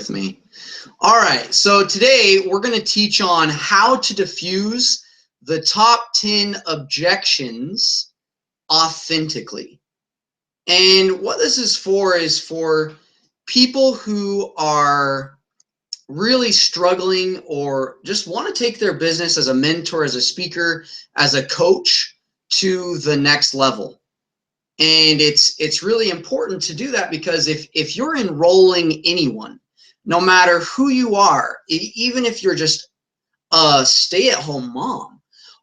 with me. All right, so today we're going to teach on how to diffuse the top 10 objections authentically. And what this is for people who are really struggling or just want to take their business as a mentor, as a speaker, as a coach to the next level. And it's really important to do that because if you're enrolling anyone, no matter who you are, even if you're just a stay-at-home mom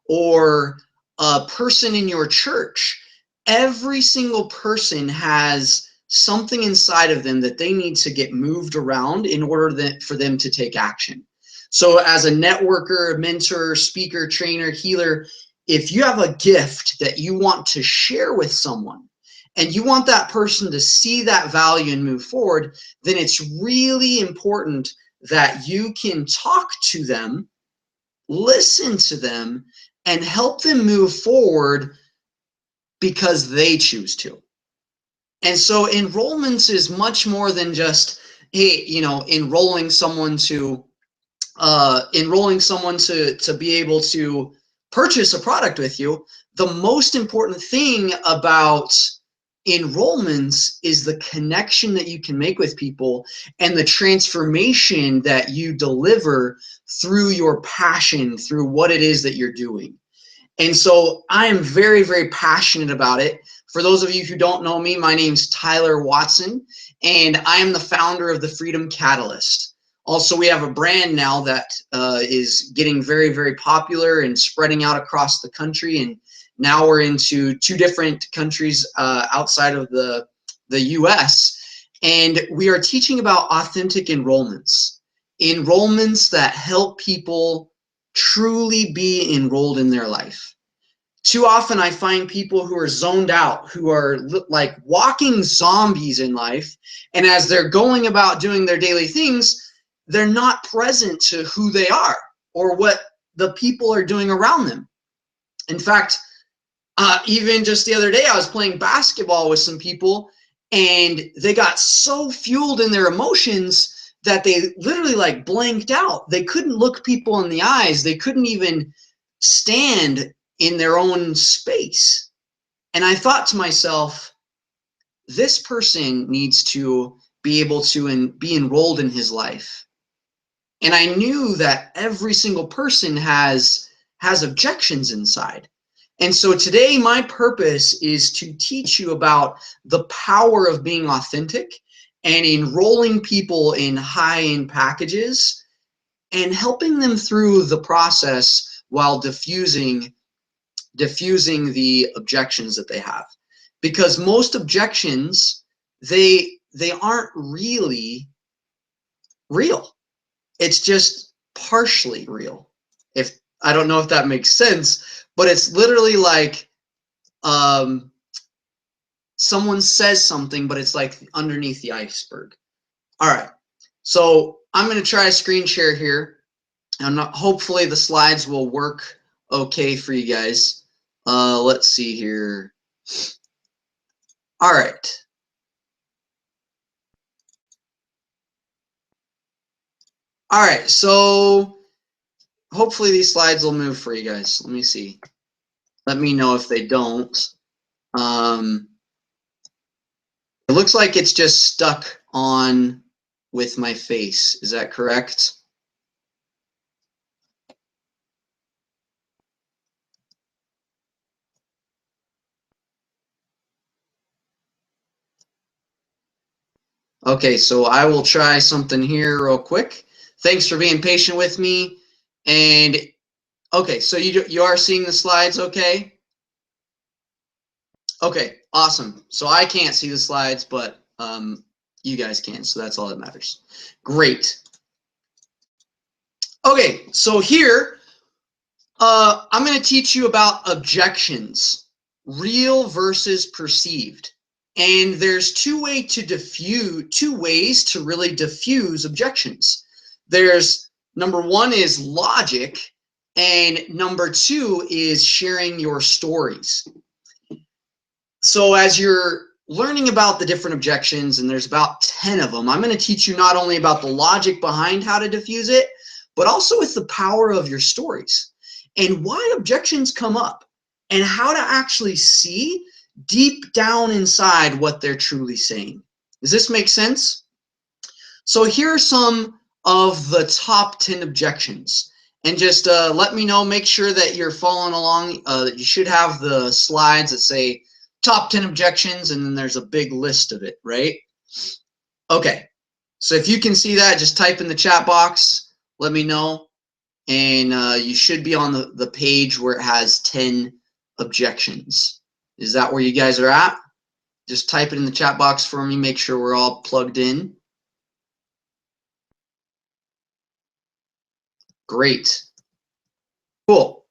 or a person in your church, every single person has something inside of them that they need to get moved around in order for them to take action. So as a networker, mentor, speaker, trainer, healer, if you have a gift that you want to share with someone and you want that person to see that value and move forward, then it's really important that you can talk to them, listen to them, and help them move forward because they choose to. And so enrollments is much more than just, hey, enrolling someone to be able to purchase a product with you. The most important thing about enrollments is the connection that you can make with people and the transformation that you deliver through your passion, through what it is that you're doing. And so I am very, very passionate about it. For those of you who don't know me, my name's Tyler Watson, and I am the founder of the Freedom Catalyst. Also, we have a brand now that is getting very, very popular and spreading out across the country. And now we're into 2 different countries outside of the US. And we are teaching about authentic enrollments. Enrollments that help people truly be enrolled in their life. Too often I find people who are zoned out, who are like walking zombies in life. And as they're going about doing their daily things, they're not present to who they are or what the people are doing around them. In fact, even just the other day, I was playing basketball with some people and they got so fueled in their emotions that they literally like blanked out. They couldn't look people in the eyes. They couldn't even stand in their own space. And I thought to myself, this person needs to be able to be enrolled in his life. And I knew that every single person has objections inside. And so today my purpose is to teach you about the power of being authentic and enrolling people in high-end packages and helping them through the process while diffusing the objections that they have. Because most objections, they aren't really real. It's just partially real. If I don't know if that makes sense, but it's literally like someone says something, but it's like underneath the iceberg. All right, so I'm going to try a screen share here. Hopefully the slides will work okay for you guys. Let's see here. All right. All right, so hopefully these slides will move for you guys. Let me see. Let me know if they don't. It looks like it's just stuck on with my face. Is that correct? Okay, so I will try something here real quick. Thanks for being patient with me. And okay, so you are seeing the slides okay? Okay, awesome. So I can't see the slides, but you guys can, so that's all that matters. Great. Okay, so here I'm going to teach you about objections, real versus perceived. And there's two ways to really diffuse objections. There's number 1 is logic, and number 2 is sharing your stories. So as you're learning about the different objections, and there's about 10 of them. I'm going to teach you not only about the logic behind how to diffuse it, but also with the power of your stories and why objections come up and how to actually see deep down inside what they're truly saying. Does this make sense? So here are some of the top 10 objections. And just let me know, make sure that you're following along. You should have the slides that say top 10 objections, and then there's a big list of it, right? Okay, so if you can see that, just type in the chat box, let me know. And you should be on the page where it has 10 objections. Is that where you guys are at? Just type it in the chat box for me, make sure we're all plugged in. Great. Cool.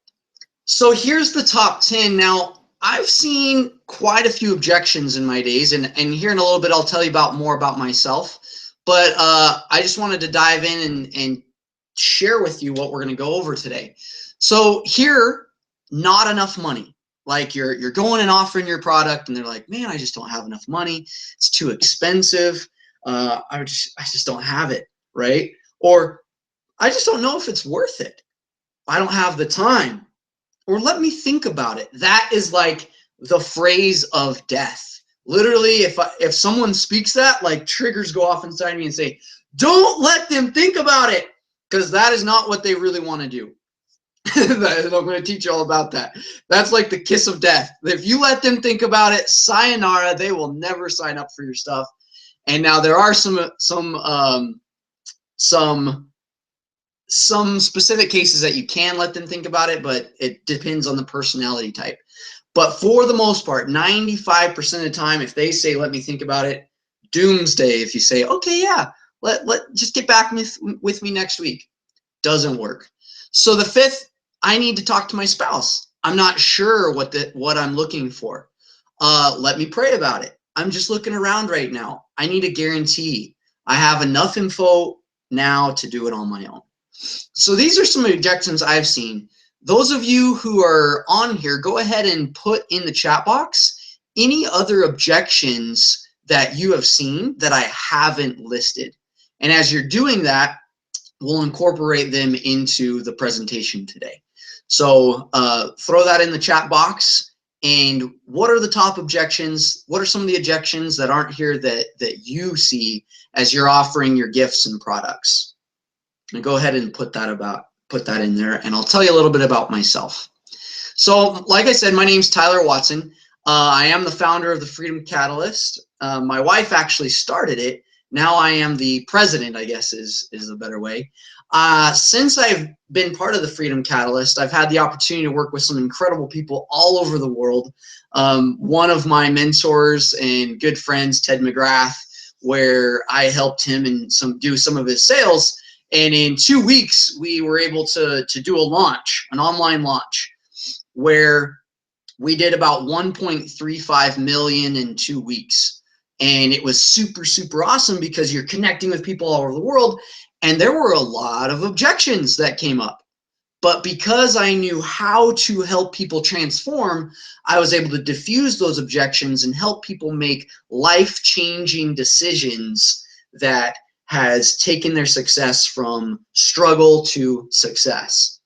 So here's the top 10. Now, I've seen quite a few objections in my days, and here in a little bit, I'll tell you more about myself. But I just wanted to dive in and share with you what we're going to go over today. So here, not enough money. Like you're going and offering your product, and they're like, man, I just don't have enough money. It's too expensive. I just don't have it, right? Or I just don't know if it's worth it. I don't have the time. Or let me think about it. That is like the phrase of death. Literally, if someone speaks that, like triggers go off inside me and say, don't let them think about it, because that is not what they really want to do. I'm going to teach you all about that. That's like the kiss of death. If you let them think about it, sayonara, they will never sign up for your stuff. And now there are some specific cases that you can let them think about it, but it depends on the personality type. But for the most part, 95% of the time, if they say, let me think about it, doomsday. If you say, okay, yeah, just get back with me next week. Doesn't work. So the fifth, I need to talk to my spouse. I'm not sure what I'm looking for. Let me pray about it. I'm just looking around right now. I need a guarantee. I have enough info now to do it on my own. So these are some objections I've seen. Those of you who are on here, go ahead and put in the chat box any other objections that you have seen that I haven't listed. And as you're doing that, we'll incorporate them into the presentation today. So throw that in the chat box. And what are the top objections? What are some of the objections that aren't here that you see as you're offering your gifts and products? And go ahead and put that in there, and I'll tell you a little bit about myself. So, like I said, my name's Tyler Watson. I am the founder of the Freedom Catalyst. My wife actually started it. Now I am the president, I guess is a better way. Since I've been part of the Freedom Catalyst, I've had the opportunity to work with some incredible people all over the world. One of my mentors and good friends, Ted McGrath, where I helped him and do some of his sales. And in 2 weeks, we were able to do a launch, an online launch, where we did about 1.35 million in 2 weeks. And it was super, super awesome because you're connecting with people all over the world. And there were a lot of objections that came up. But because I knew how to help people transform, I was able to diffuse those objections and help people make life-changing decisions that has taken their success from struggle to success.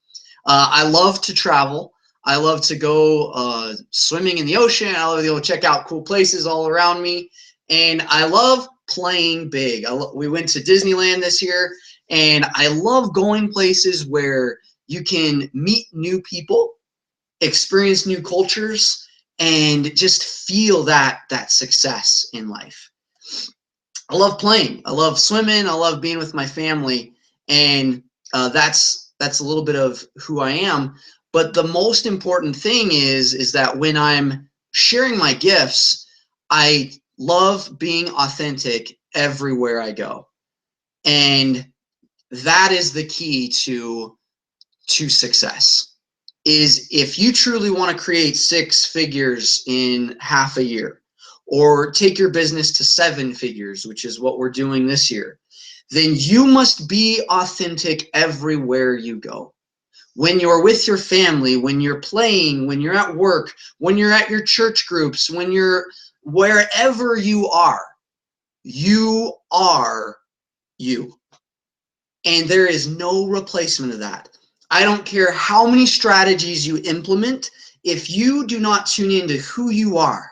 I love to travel. I love to go swimming in the ocean. I love to go check out cool places all around me. And I love playing big. We went to Disneyland this year, and I love going places where you can meet new people, experience new cultures, and just feel that success in life. I love playing. I love swimming. I love being with my family, and that's a little bit of who I am. But the most important thing is that when I'm sharing my gifts, I love being authentic everywhere I go, and that is the key to success. Is if you truly want to create 6 figures in half a year, or take your business to 7 figures, which is what we're doing this year, then you must be authentic everywhere you go. When you're with your family, when you're playing, when you're at work, when you're at your church groups, when you're wherever you are you. And there is no replacement of that. I don't care how many strategies you implement. If you do not tune into who you are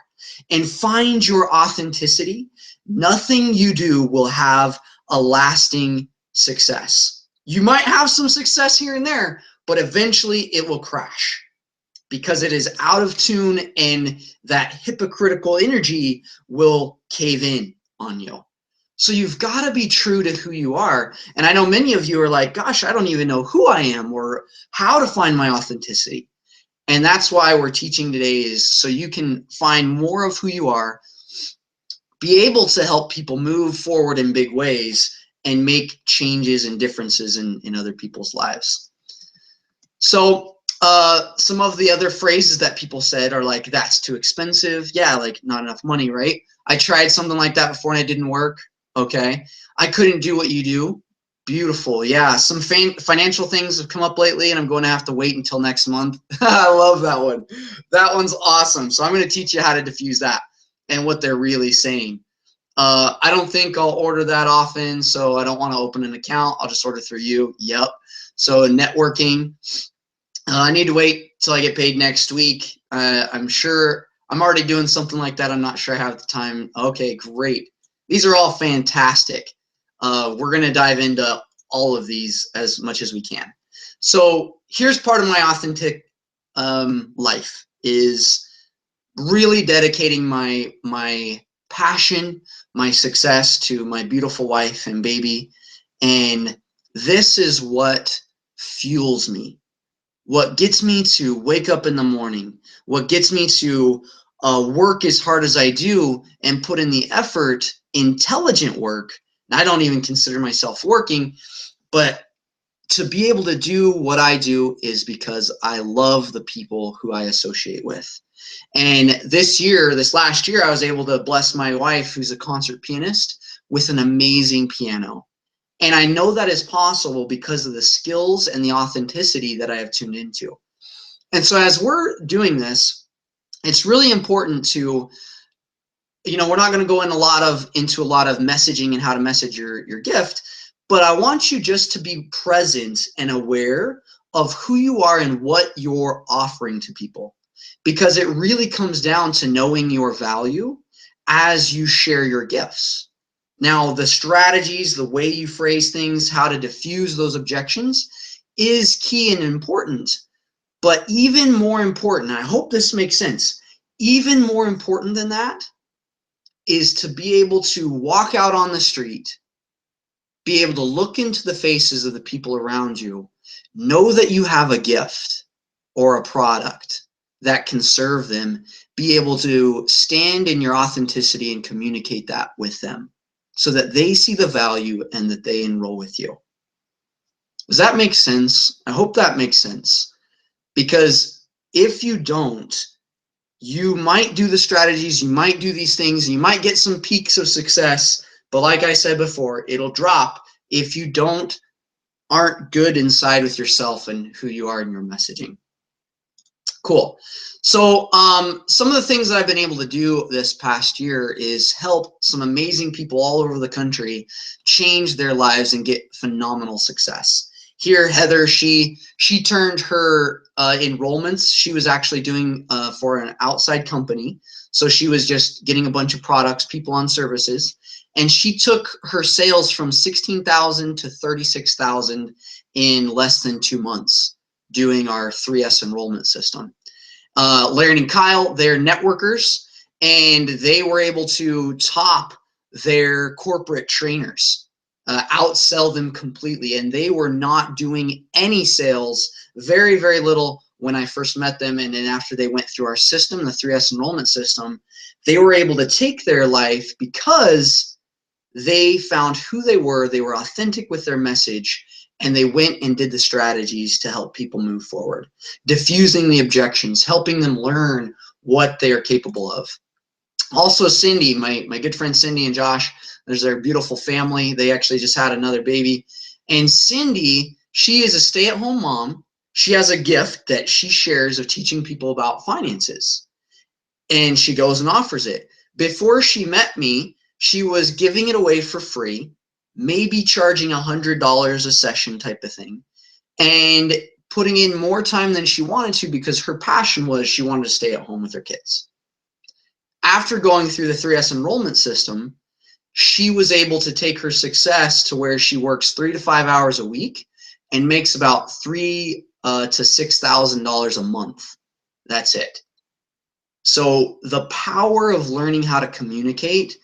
and find your authenticity, nothing you do will have a lasting success. You might have some success here and there, but eventually it will crash because it is out of tune, and that hypocritical energy will cave in on you. So you've got to be true to who you are. And I know many of you are like, gosh, I don't even know who I am or how to find my authenticity. And that's why we're teaching today, is so you can find more of who you are, be able to help people move forward in big ways, and make changes and differences in other people's lives. So some of the other phrases that people said are like, that's too expensive. Yeah, like not enough money, right? I tried something like that before and it didn't work. Okay. I couldn't do what you do. Beautiful. Yeah. Some financial things have come up lately and I'm going to have to wait until next month. I love that one. That one's awesome. So I'm going to teach you how to diffuse that and what they're really saying. I don't think I'll order that often, so I don't want to open an account. I'll just order through you. Yep. So networking. I need to wait till I get paid next week. I'm sure I'm already doing something like that. I'm not sure I have the time. Okay, great. These are all fantastic. We're going to dive into all of these as much as we can. So here's part of my authentic life, is really dedicating my passion, my success to my beautiful wife and baby. And this is what fuels me. What gets me to wake up in the morning, what gets me to work as hard as I do and put in the effort, intelligent work. And I don't even consider myself working, but to be able to do what I do is because I love the people who I associate with. And this last year, I was able to bless my wife, who's a concert pianist, with an amazing piano. And I know that is possible because of the skills and the authenticity that I have tuned into. And so as we're doing this, it's really important to, we're not going to go into a lot of messaging and how to message your gift, but I want you just to be present and aware of who you are and what you're offering to people, because it really comes down to knowing your value as you share your gifts. Now, the strategies, the way you phrase things, how to diffuse those objections is key and important. But even more important, I hope this makes sense, even more important than that is to be able to walk out on the street, be able to look into the faces of the people around you, know that you have a gift or a product that can serve them, be able to stand in your authenticity and communicate that with them, so that they see the value and that they enroll with you. Does that make sense? I hope that makes sense. Because if you don't, you might do the strategies, you might do these things, you might get some peaks of success, but like I said before, it'll drop if you aren't good inside with yourself and who you are in your messaging. Cool. So some of the things that I've been able to do this past year is help some amazing people all over the country change their lives and get phenomenal success. Here, Heather, she turned her enrollments. She was actually doing for an outside company. So she was just getting a bunch of products, people on services. And she took her sales from 16,000 to 36,000 in less than 2 months doing our 3S enrollment system. Larry and Kyle, they're networkers, and they were able to top their corporate trainers, outsell them completely. And they were not doing any sales, very, very little when I first met them. And then after they went through our system, the 3S enrollment system, they were able to take their life because they found who they were authentic with their message, and they went and did the strategies to help people move forward, diffusing the objections, helping them learn what they are capable of. Also, Cindy, my good friend Cindy and Josh, there's their beautiful family. They actually just had another baby. And Cindy, she is a stay-at-home mom. She has a gift that she shares of teaching people about finances. And she goes and offers it. Before she met me, she was giving it away for free, maybe charging $100 a session type of thing, and putting in more time than she wanted to because her passion was she wanted to stay at home with her kids. After going through the 3S enrollment system, she was able to take her success to where she works 3 to 5 hours a week and makes about $3,000 to $6,000 a month. That's it. So the power of learning how to communicate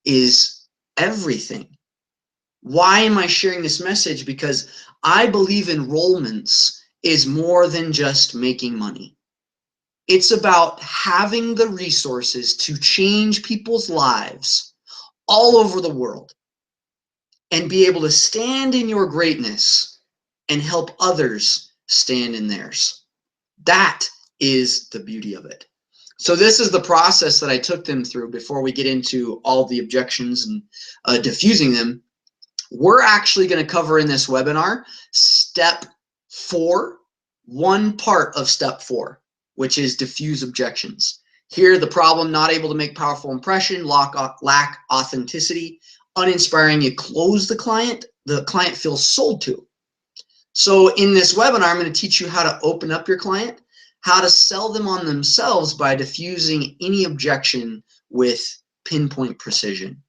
is everything. Why am I sharing this message? Because I believe enrollments is more than just making money. It's about having the resources to change people's lives all over the world and be able to stand in your greatness and help others stand in theirs. That is the beauty of it. So this is the process that I took them through before we get into all the objections and diffusing them. We're actually going to cover in this webinar step 4, one part of step 4, which is diffuse objections. Here, the problem: not able to make powerful impression, lack authenticity, uninspiring. You close the client feels sold to. So in this webinar, I'm going to teach you how to open up your client, how to sell them on themselves by diffusing any objection with pinpoint precision.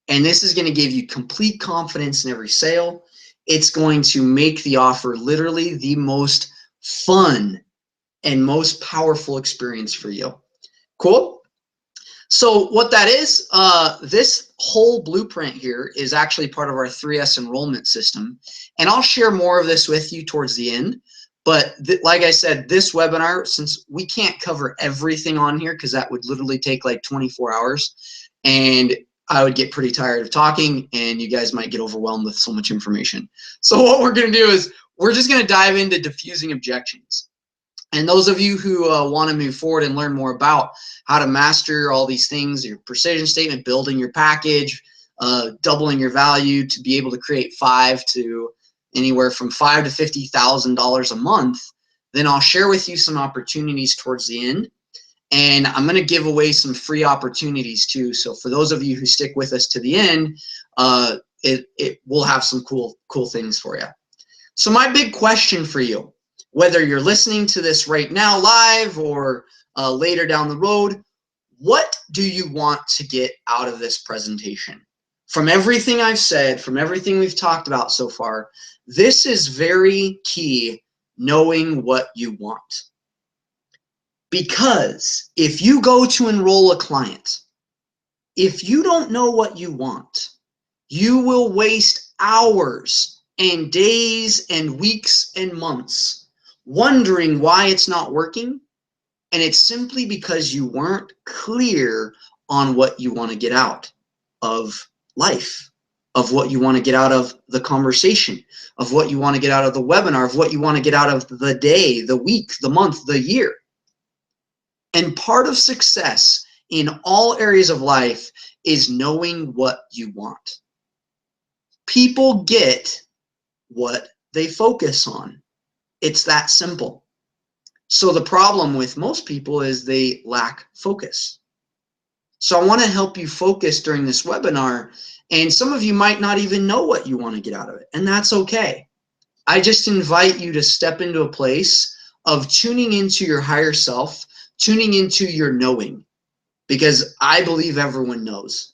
And this is going to give you complete confidence in every sale. It's going to make the offer literally the most fun and most powerful experience for you. Cool? So what that is, this whole blueprint here is actually part of our 3S enrollment system. And I'll share more of this with you towards the end. But like I said, this webinar, since we can't cover everything on here because that would literally take like 24 hours, and I would get pretty tired of talking, and you guys might get overwhelmed with so much information. So what we're going to do is we're just going to dive into diffusing objections. And those of you who want to move forward and learn more about how to master all these things, your precision statement, building your package, doubling your value to be able to create anywhere from $5,000 to $50,000 a month, then I'll share with you some opportunities towards the end. And I'm going to give away some free opportunities too. So for those of you who stick with us to the end, it will have some cool things for you. So my big question for you, whether you're listening to this right now live or later down the road, what do you want to get out of this presentation? From everything I've said, from everything we've talked about so far, this is very key, knowing what you want. Because if you go to enroll a client, if you don't know what you want, you will waste hours and days and weeks and months wondering why it's not working. And it's simply because you weren't clear on what you want to get out of life, of what you want to get out of the conversation, of what you want to get out of the webinar, of what you want to get out of the day, the week, the month, the year. And part of success in all areas of life is knowing what you want. People get what they focus on. It's that simple. So the problem with most people is they lack focus. So I want to help you focus during this webinar, and some of you might not even know what you want to get out of it, and that's okay. I just invite you to step into a place of tuning into your higher self, tuning into your knowing, because I believe everyone knows.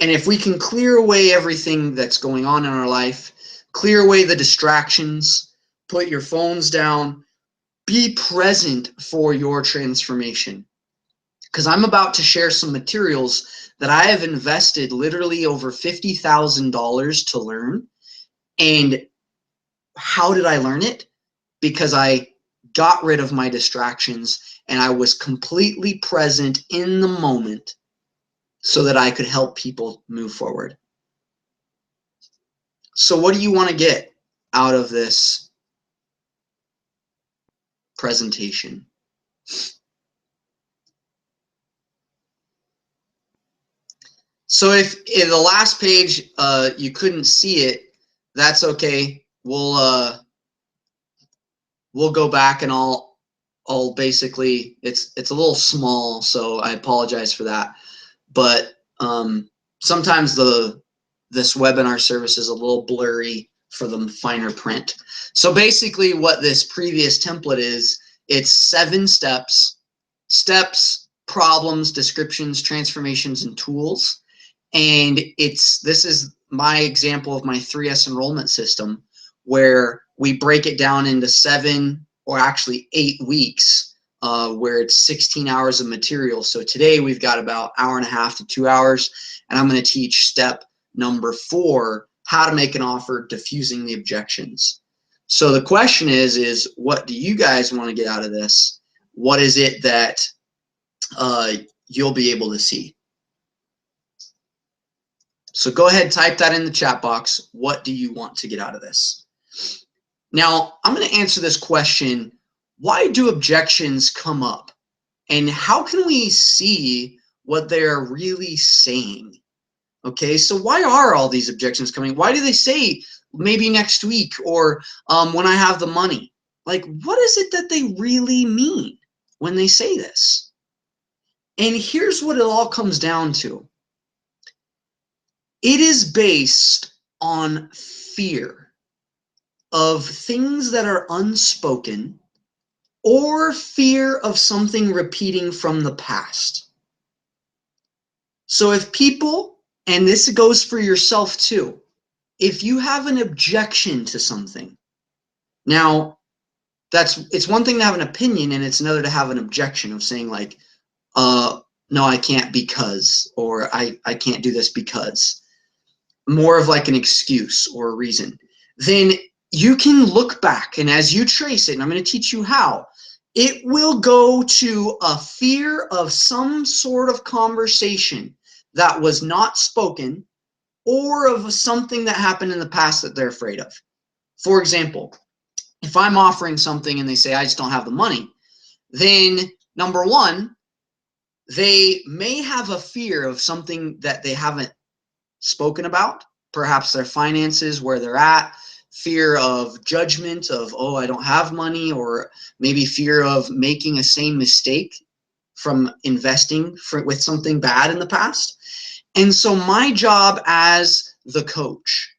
And if we can clear away everything that's going on in our life, clear away the distractions, put your phones down, be present for your transformation. Because I'm about to share some materials that I have invested literally over $50,000 to learn. And how did I learn it? Because I got rid of my distractions and I was completely present in the moment so that I could help people move forward. So what do you want to get out of this presentation? So if in the last page you couldn't see it, that's okay. We'll go back and I'll I'll basically, it's a little small, so I apologize for that. But sometimes this webinar service is a little blurry for the finer print. So basically what this previous template is, it's 7 steps, problems, descriptions, transformations, and tools. And this is my example of my 3S enrollment system, where we break it down into 7 or actually 8 weeks, where it's 16 hours of material. So today we've got about 1.5 to 2 hours, and I'm going to teach step number 4, how to make an offer, diffusing the objections. So the question is what do you guys want to get out of this? What is it that you'll be able to see? So go ahead, type that in the chat box. What do you want to get out of this? Now, I'm going to answer this question. Why do objections come up? And how can we see what they're really saying? Okay, so why are all these objections coming? Why do they say maybe next week or when I have the money? Like, what is it that they really mean when they say this? And here's what it all comes down to. It is based on fear of things that are unspoken or fear of something repeating from the past. So if people, and this goes for yourself too, if you have an objection to something, now it's one thing to have an opinion and it's another to have an objection of saying like, no, I can't because, or I can't do this because. More of like an excuse or a reason. Then you can look back, and as you trace it, and I'm going to teach you how, it will go to a fear of some sort of conversation that was not spoken or of something that happened in the past that they're afraid of. For example, if I'm offering something and they say, I just don't have the money, then number one, they may have a fear of something that they haven't spoken about, perhaps their finances, where they're at, fear of judgment of, oh, I don't have money, or maybe fear of making a same mistake from investing with something bad in the past. And so my job as the coach,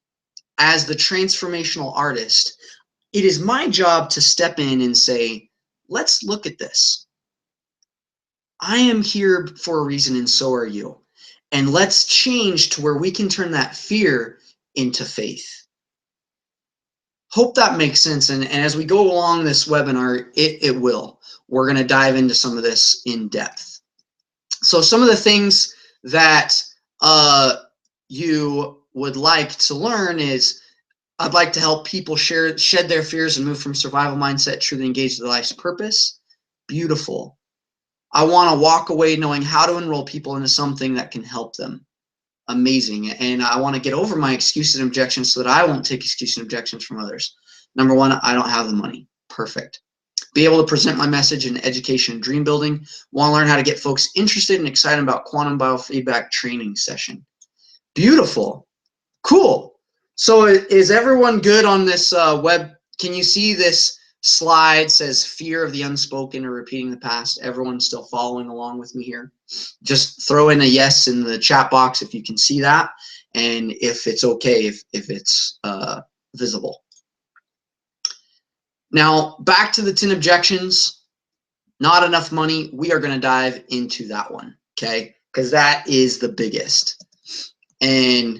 as the transformational artist, it is my job to step in and say, let's look at this. I am here for a reason, and so are you. And let's change to where we can turn that fear into faith. Hope that makes sense. And as we go along this webinar, it will. We're going to dive into some of this in depth. So some of the things that you would like to learn is, I'd like to help people shed their fears and move from survival mindset, truly engage their life's purpose. Beautiful. I want to walk away knowing how to enroll people into something that can help them. Amazing. And I want to get over my excuses and objections so that I won't take excuses and objections from others. Number one, I don't have the money. Perfect. Be able to present my message in education and dream building. Want to learn how to get folks interested and excited about quantum biofeedback training session. Beautiful. Cool. So is everyone good on this web? Can you see this slide says fear of the unspoken or repeating the past? Everyone still following along with me here? Just throw in a yes in the chat box if you can see that, and if it's okay, if it's visible. Now back to the 10 objections. Not enough money. We are going to dive into that one, okay? Because that is the biggest. And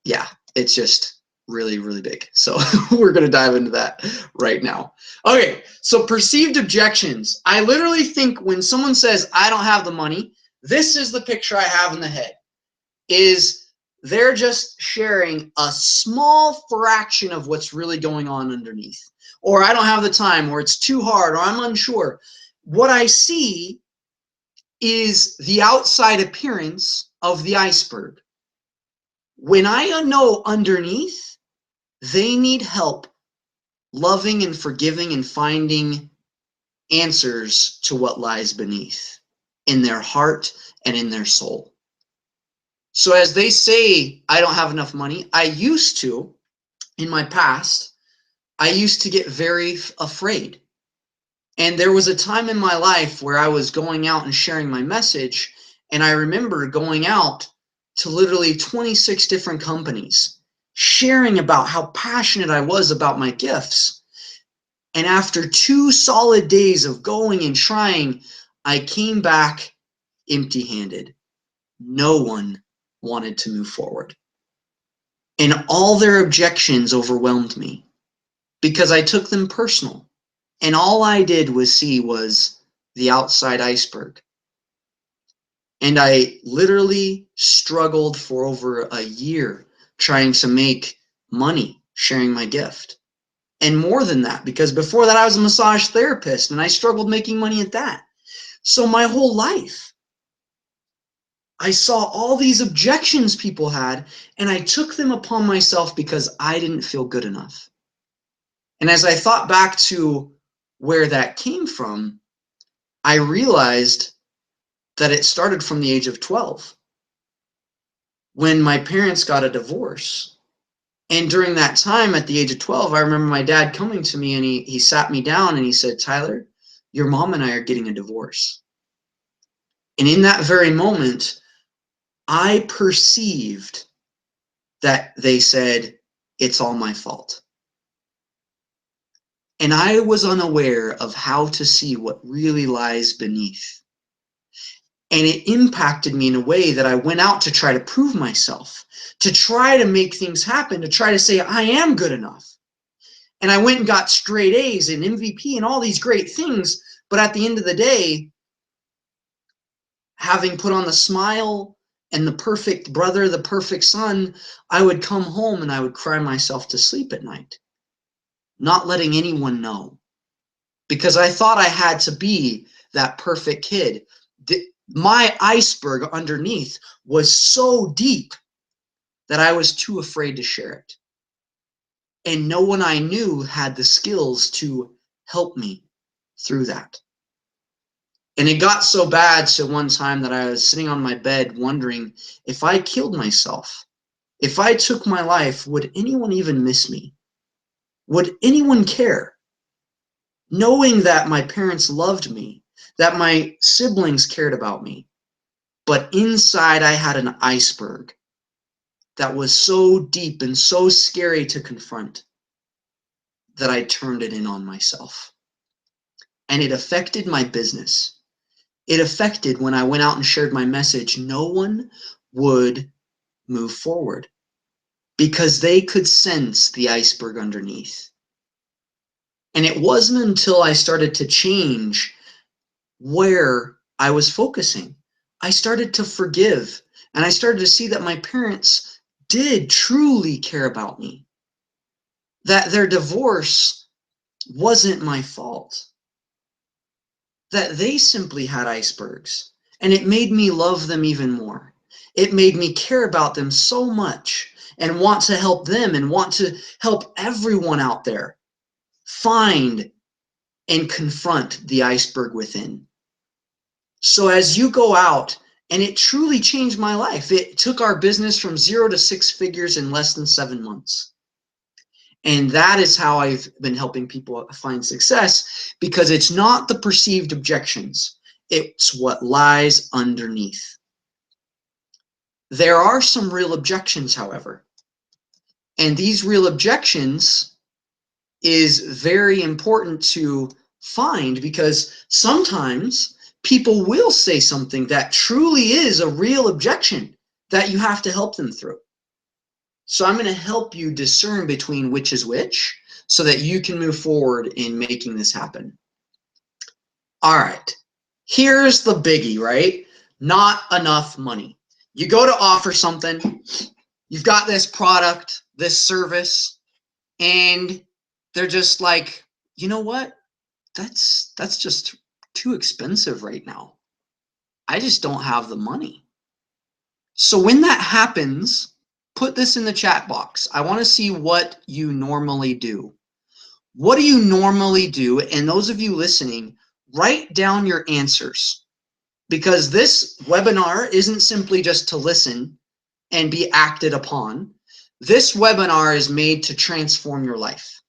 yeah, it's just really, really big. So we're going to dive into that right now. Okay, so perceived objections. I literally think when someone says, I don't have the money, this is the picture I have in the head, is they're just sharing a small fraction of what's really going on underneath. Or I don't have the time, or it's too hard, or I'm unsure. What I see is the outside appearance of the iceberg. When I know underneath, they need help loving and forgiving and finding answers to what lies beneath in their heart and in their soul. So as they say, I don't have enough money, I used to, in my past, I used to get very afraid. And there was a time in my life where I was going out and sharing my message, and I remember going out to literally 26 different companies, sharing about how passionate I was about my gifts. And after 2 solid days of going and trying, I came back empty-handed. No one wanted to move forward. And all their objections overwhelmed me because I took them personal. And all I did was see was the outside iceberg. And I literally struggled for over a year trying to make money sharing my gift. And more than that, because before that I was a massage therapist and I struggled making money at that. So my whole life, I saw all these objections people had, and I took them upon myself because I didn't feel good enough. And as I thought back to where that came from, I realized that it started from the age of 12 when my parents got a divorce. And during that time, at the age of 12, I remember my dad coming to me and he sat me down and he said, "Tyler, your mom and I are getting a divorce." And in that very moment, I perceived that they said, "It's all my fault." And I was unaware of how to see what really lies beneath. And it impacted me in a way that I went out to try to prove myself, to try to make things happen, to try to say I am good enough. And I went and got straight A's and MVP and all these great things. But at the end of the day, having put on the smile and the perfect brother, the perfect son, I would come home and I would cry myself to sleep at night, not letting anyone know, because I thought I had to be that perfect kid. My iceberg underneath was so deep that I was too afraid to share it. And no one I knew had the skills to help me through that. And it got so bad so one time that I was sitting on my bed wondering, if I killed myself, if I took my life, would anyone even miss me? Would anyone care? Knowing that my parents loved me, that my siblings cared about me, but inside I had an iceberg that was so deep and so scary to confront that I turned it in on myself. And it affected my business. It affected when I went out and shared my message, no one would move forward because they could sense the iceberg underneath. And it wasn't until I started to change where I was focusing. I started to forgive, and I started to see that my parents did truly care about me, that their divorce wasn't my fault, that they simply had icebergs, and it made me love them even more. It made me care about them so much and want to help them and want to help everyone out there find and confront the iceberg within. So as you go out, and it truly changed my life. It took our business from 0 to 6 figures in less than 7 months. And that is how I've been helping people find success, because it's not the perceived objections. It's what lies underneath. There are some real objections, however. And these real objections is very important to find, because sometimes people will say something that truly is a real objection that you have to help them through. So I'm going to help you discern between which is which so that you can move forward in making this happen. All right, here's the biggie, right? Not enough money. You go to offer something, you've got this product, this service, and they're just like, you know what? That's just too expensive right now. I just don't have the money. So when that happens, put this in the chat box. I want to see what you normally do. What do you normally do? And those of you listening, write down your answers, because this webinar isn't simply just to listen and be acted upon. This webinar is made to transform your life.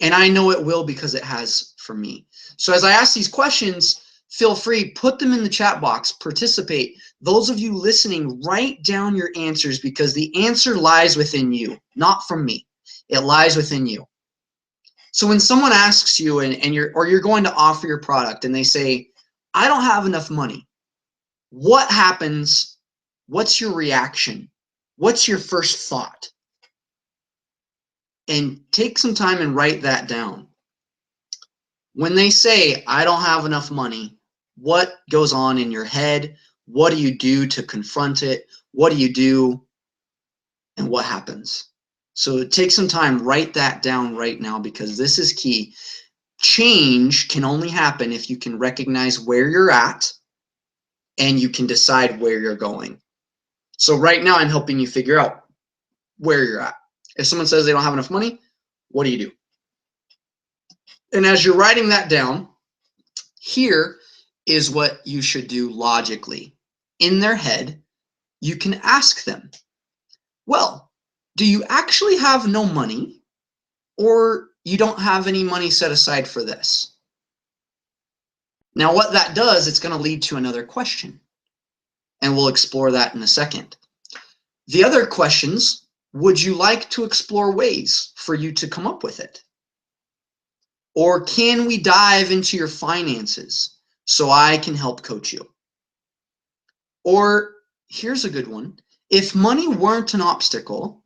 And I know it will, because it has for me. So as I ask these questions, feel free, put them in the chat box, participate. Those of you listening, write down your answers because the answer lies within you, not from me. It lies within you. So when someone asks you and you're going to offer your product and they say, I don't have enough money, what happens? What's your reaction? What's your first thought? And take some time and write that down. When they say, I don't have enough money, what goes on in your head? What do you do to confront it? What do you do? And what happens? So take some time, write that down right now because this is key. Change can only happen if you can recognize where you're at and you can decide where you're going. So right now I'm helping you figure out where you're at. If someone says they don't have enough money, what do you do? And as you're writing that down, here is what you should do logically. In their head, you can ask them, well, do you actually have no money or you don't have any money set aside for this? Now, what that does, it's going to lead to another question, and we'll explore that in a second. The other questions, would you like to explore ways for you to come up with it? Or can we dive into your finances so I can help coach you? Or here's a good one. If money weren't an obstacle,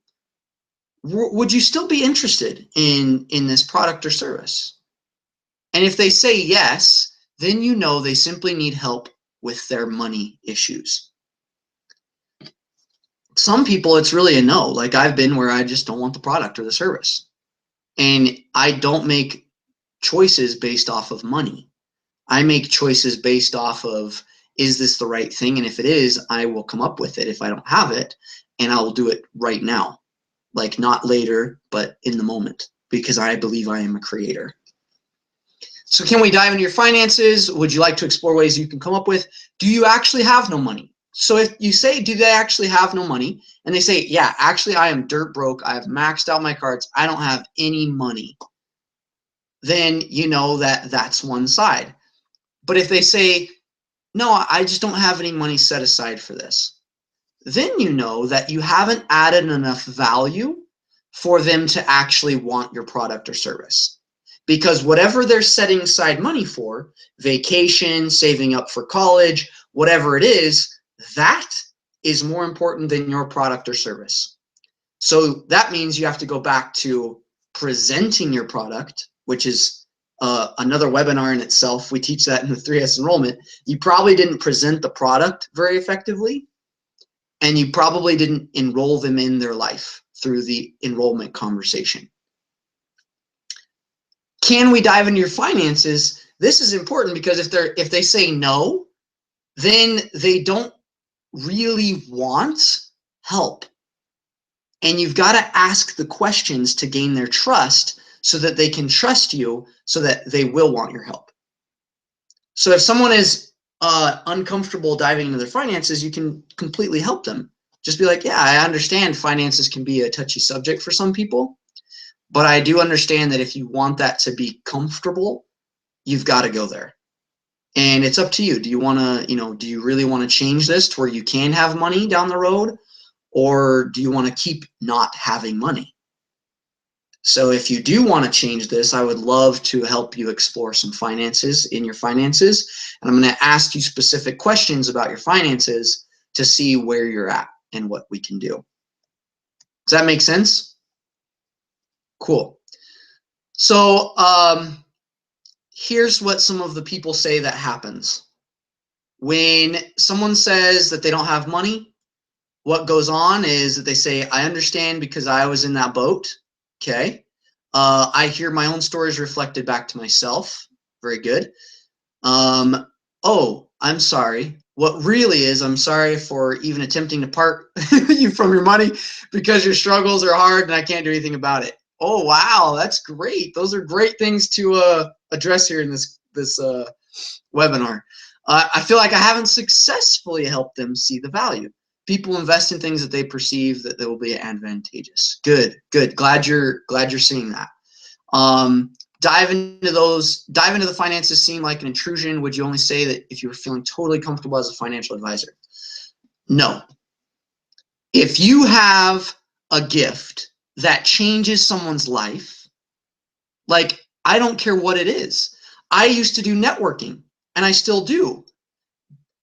would you still be interested in this product or service? And if they say yes, then you know they simply need help with their money issues. Some people, it's really a no. Like I've been where I just don't want the product or the service. And I don't make choices based off of money. I make choices based off of, is this the right thing? And if it is, I will come up with it if I don't have it, and I will do it right now. Like not later, but in the moment, because I believe I am a creator. So can we dive into your finances? Would you like to explore ways you can come up with? Do you actually have no money? So if you say, do they actually have no money? And they say, yeah, actually I am dirt broke. I have maxed out my cards. I don't have any money. Then you know that that's one side. But if they say, no, I just don't have any money set aside for this, then you know that you haven't added enough value for them to actually want your product or service. Because whatever they're setting aside money for, vacation, saving up for college, whatever it is, that is more important than your product or service. So that means you have to go back to presenting your product, which is another webinar in itself. We teach that in the 3S enrollment. You probably didn't present the product very effectively, and you probably didn't enroll them in their life through the enrollment conversation. Can we dive into your finances? This is important because if they say no, then they don't really want help. And you've got to ask the questions to gain their trust so that they can trust you so that they will want your help. So if someone is uncomfortable diving into their finances, you can completely help them. Just be like, yeah, I understand finances can be a touchy subject for some people, but I do understand that if you want that to be comfortable, you've got to go there. And it's up to you. Do you want to, do you really want to change this to where you can have money down the road? Or do you want to keep not having money? So if you do want to change this, I would love to help you explore some finances in your finances. And I'm going to ask you specific questions about your finances to see where you're at and what we can do. Does that make sense? Cool. So here's what some of the people say that happens. When someone says that they don't have money, what goes on is that they say, I understand because I was in that boat. Okay. I hear my own stories reflected back to myself. Very good. Oh, I'm sorry. What really is, I'm sorry for even attempting to part you from your money because your struggles are hard and I can't do anything about it. Oh, wow. That's great. Those are great things to address here in this webinar. I feel like I haven't successfully helped them see the value. People invest in things that they perceive that they will be advantageous. Good, good. Glad you're seeing that. dive into those, dive into the finances seem like an intrusion? Would you only say that if you were feeling totally comfortable as a financial advisor? No. If you have a gift that changes someone's life, like I don't care what it is. I used to do networking and I still do.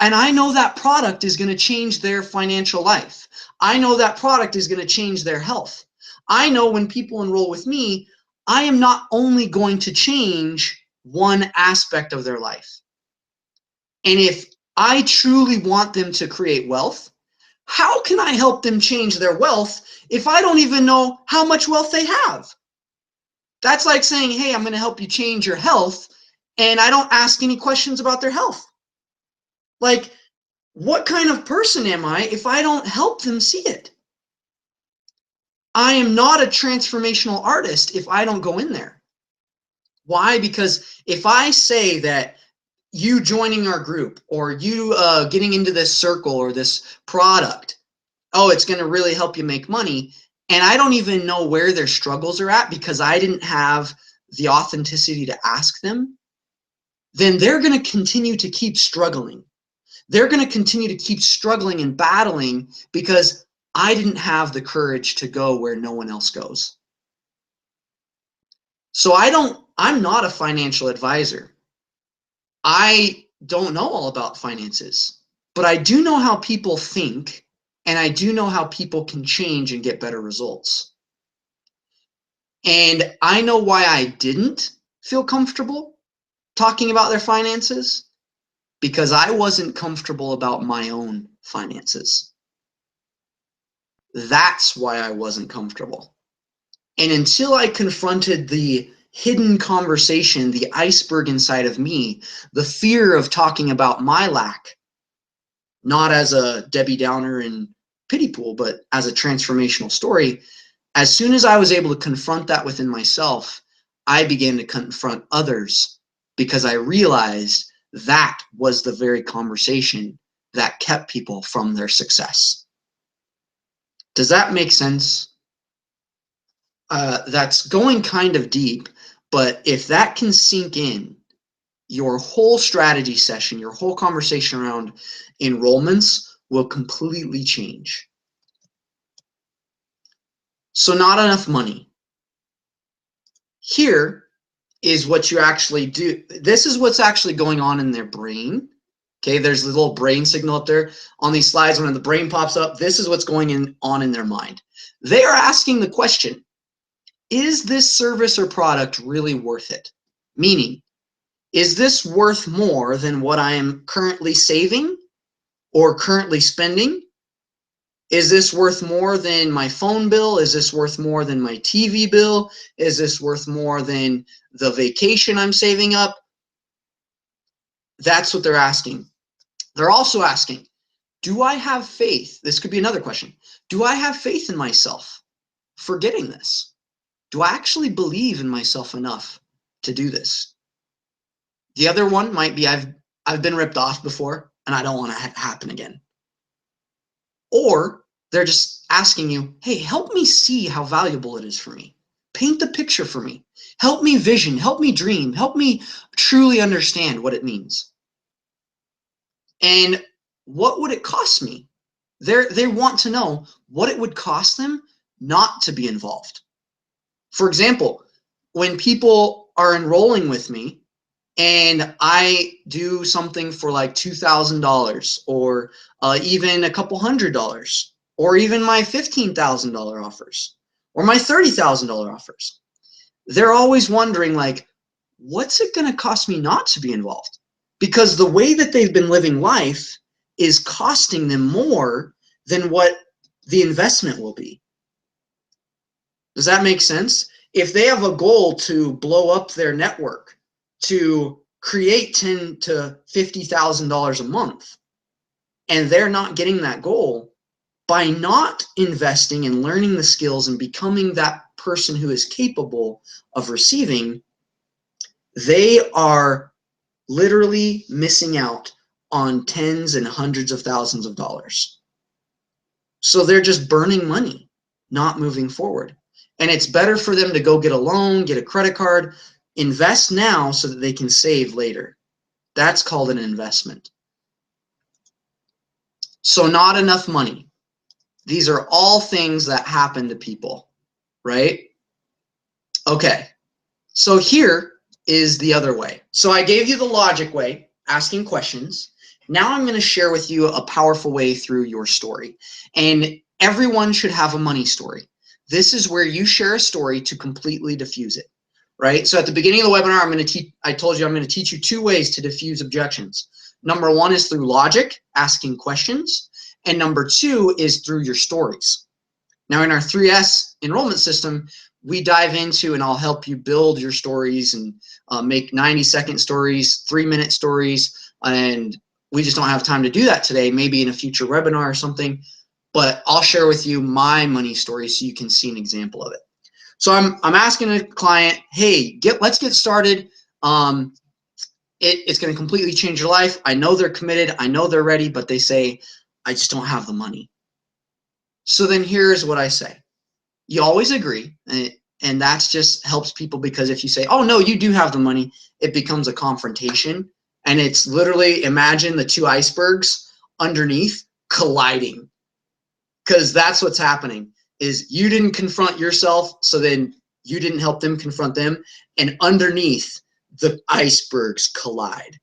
And I know that product is going to change their financial life. I know that product is going to change their health. I know when people enroll with me, I am not only going to change one aspect of their life. And if I truly want them to create wealth, how can I help them change their wealth if I don't even know how much wealth they have? That's like saying, hey, I'm going to help you change your health, and I don't ask any questions about their health. Like, what kind of person am I if I don't help them see it? I am not a transformational artist if I don't go in there. Why? Because if I say that you joining our group or you getting into this circle or this product, oh, it's going to really help you make money, and I don't even know where their struggles are at because I didn't have the authenticity to ask them, then they're going to continue to keep struggling. They're going to continue to keep struggling and battling because I didn't have the courage to go where no one else goes. So I'm not a financial advisor. I don't know all about finances, but I do know how people think, and I do know how people can change and get better results. And I know why I didn't feel comfortable talking about their finances, because I wasn't comfortable about my own finances. That's why I wasn't comfortable. And until I confronted the hidden conversation, the iceberg inside of me, the fear of talking about my lack, not as a Debbie Downer and pity pool, but as a transformational story, as soon as I was able to confront that within myself, I began to confront others because I realized that was the very conversation that kept people from their success. Does that make sense? That's going kind of deep, but if that can sink in, your whole strategy session, your whole conversation around enrollments will completely change. So not enough money. Here is what you actually do. This is what's actually going on in their brain. Okay, there's a little brain signal up there on these slides. When the brain pops up, this is what's going on in their mind. They are asking the question, is this service or product really worth it? Meaning, is this worth more than what I am currently saving or currently spending? Is this worth more than my phone bill? Is this worth more than my TV bill? Is this worth more than the vacation I'm saving up? That's what they're asking. They're also asking, do I have faith? This could be another question. Do I have faith in myself for getting this? Do I actually believe in myself enough to do this? The other one might be I've been ripped off before and I don't want it to happen again. Or they're just asking you, hey, help me see how valuable it is for me. Paint the picture for me. Help me vision, help me dream, help me truly understand what it means. And what would it cost me? They want to know what it would cost them not to be involved. For example, when people are enrolling with me and I do something for like $2,000 or even a couple $100, or even my $15,000 offers or my $30,000 offers, they're always wondering, like, what's it going to cost me not to be involved? Because the way that they've been living life is costing them more than what the investment will be. Does that make sense? If they have a goal to blow up their network, to create $10,000 to $50,000 a month, and they're not getting that goal, by not investing and learning the skills and becoming that person who is capable of receiving, they are literally missing out on tens and hundreds of thousands of dollars. So they're just burning money, not moving forward. And it's better for them to go get a loan, get a credit card, Invest now so that they can save later. That's called an investment. So not enough money. These are all things that happen to people, right? Okay, so here is the other way. So I gave you the logic way, asking questions. Now I'm going to share with you a powerful way through your story. And everyone should have a money story. This is where you share a story to completely diffuse it, right? So at the beginning of the webinar, I told you I'm going to teach you 2 ways to diffuse objections. Number 1 is through logic, asking questions. And number 2 is through your stories. Now in our 3S enrollment system, we dive into, and I'll help you build your stories and make 90-second stories, 3-minute stories, and we just don't have time to do that today, maybe in a future webinar or something, but I'll share with you my money story so you can see an example of it. So I'm asking a client, hey, let's get started. It's going to completely change your life. I know they're committed. I know they're ready, but they say, I just don't have the money. So then here's what I say. You always agree, and that just helps people, because if you say, oh, no, you do have the money, it becomes a confrontation. And it's literally, imagine the 2 icebergs underneath colliding, because that's what's happening, is you didn't confront yourself, so then you didn't help them confront them, and underneath the icebergs collide.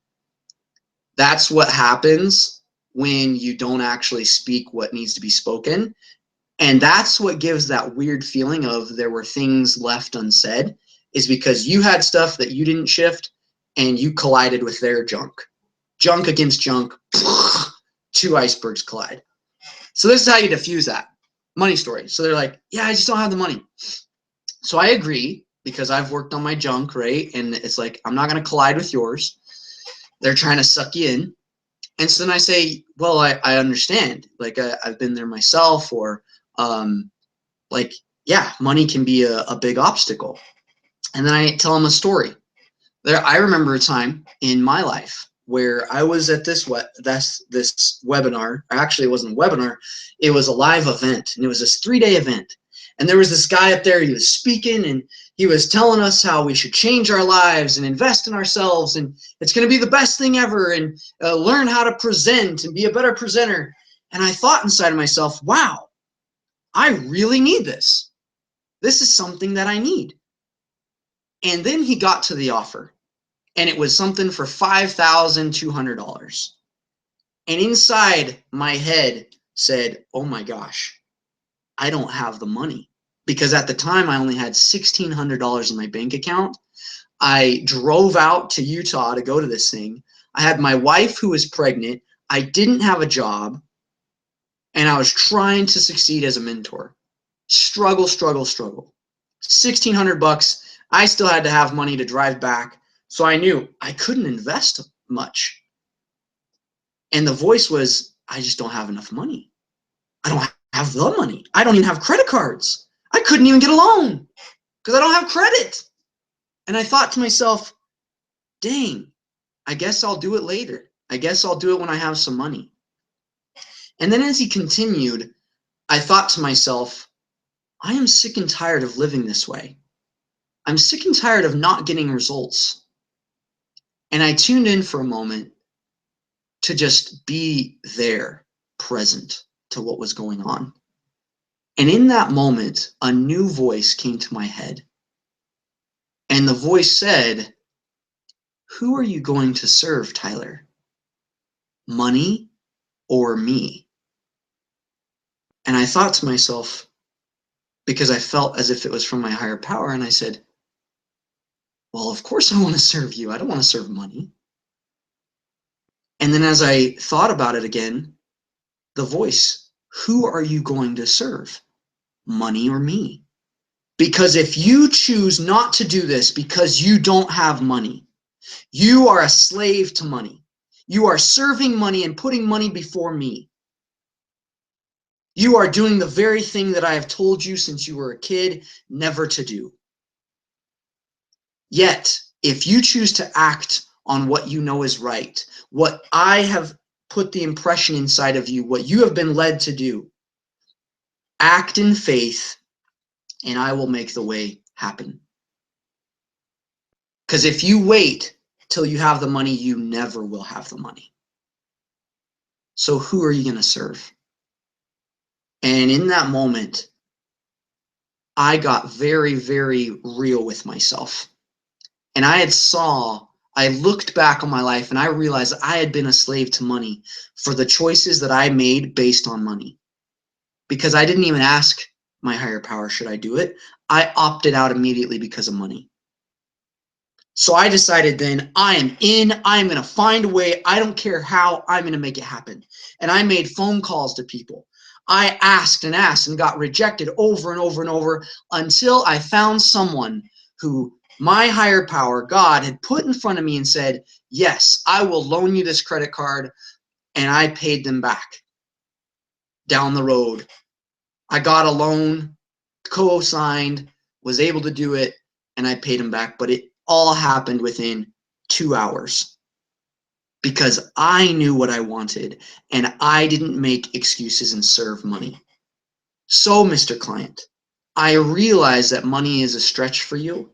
That's what happens when you don't actually speak what needs to be spoken. And that's what gives that weird feeling of there were things left unsaid, is because you had stuff that you didn't shift and you collided with their junk. Junk against junk, 2 icebergs collide. So this is how you diffuse that. Money story. So they're like, yeah, I just don't have the money. So I agree, because I've worked on my junk, right? And it's like, I'm not going to collide with yours. They're trying to suck you in. And so then I say, well, I understand. Like, I've been there myself, or like, yeah, money can be a big obstacle. And then I tell them a story. I remember a time in my life where I was at this webinar. Actually, it wasn't a webinar. It was a live event, and it was this 3-day event. And there was this guy up there. He was speaking, and he was telling us how we should change our lives and invest in ourselves, and it's going to be the best thing ever, and learn how to present and be a better presenter. And I thought inside of myself, wow, I really need this. This is something that I need. And then he got to the offer, and it was something for $5,200. And inside my head said, oh my gosh, I don't have the money. Because at the time I only had $1,600 in my bank account. I drove out to Utah to go to this thing. I had my wife who was pregnant. I didn't have a job, and I was trying to succeed as a mentor. Struggle, struggle, struggle. $1,600. I still had to have money to drive back. So I knew I couldn't invest much. And the voice was, I just don't have enough money. I don't have the money. I don't even have credit cards. I couldn't even get a loan because I don't have credit. And I thought to myself, dang, I guess I'll do it later. I guess I'll do it when I have some money. And then as he continued, I thought to myself, I am sick and tired of living this way. I'm sick and tired of not getting results. And I tuned in for a moment to just be there, present to what was going on. And in that moment, a new voice came to my head. And the voice said, who are you going to serve, Tyler? Money or me? And I thought to myself, because I felt as if it was from my higher power, and I said, well, of course I want to serve you. I don't want to serve money. And then as I thought about it again, the voice, who are you going to serve? Money or me? Because if you choose not to do this because you don't have money, you are a slave to money. You are serving money and putting money before me. You are doing the very thing that I have told you since you were a kid never to do. Yet, if you choose to act on what you know is right, what I have put the impression inside of you, what you have been led to do, act in faith, and I will make the way happen. Because if you wait till you have the money, you never will have the money. So who are you going to serve? And in that moment, I got very, very real with myself. And I looked back on my life and I realized I had been a slave to money for the choices that I made based on money. Because I didn't even ask my higher power, should I do it? I opted out immediately because of money. So I decided then, I am in, I'm going to find a way. I don't care how, I'm going to make it happen. And I made phone calls to people. I asked and asked and got rejected over and over and over until I found someone who my higher power, God, had put in front of me and said, yes, I will loan you this credit card. And I paid them back down the road. I got a loan, co-signed, was able to do it, and I paid them back. But it all happened within 2 hours because I knew what I wanted and I didn't make excuses and serve money. So, Mr. Client, I realize that money is a stretch for you,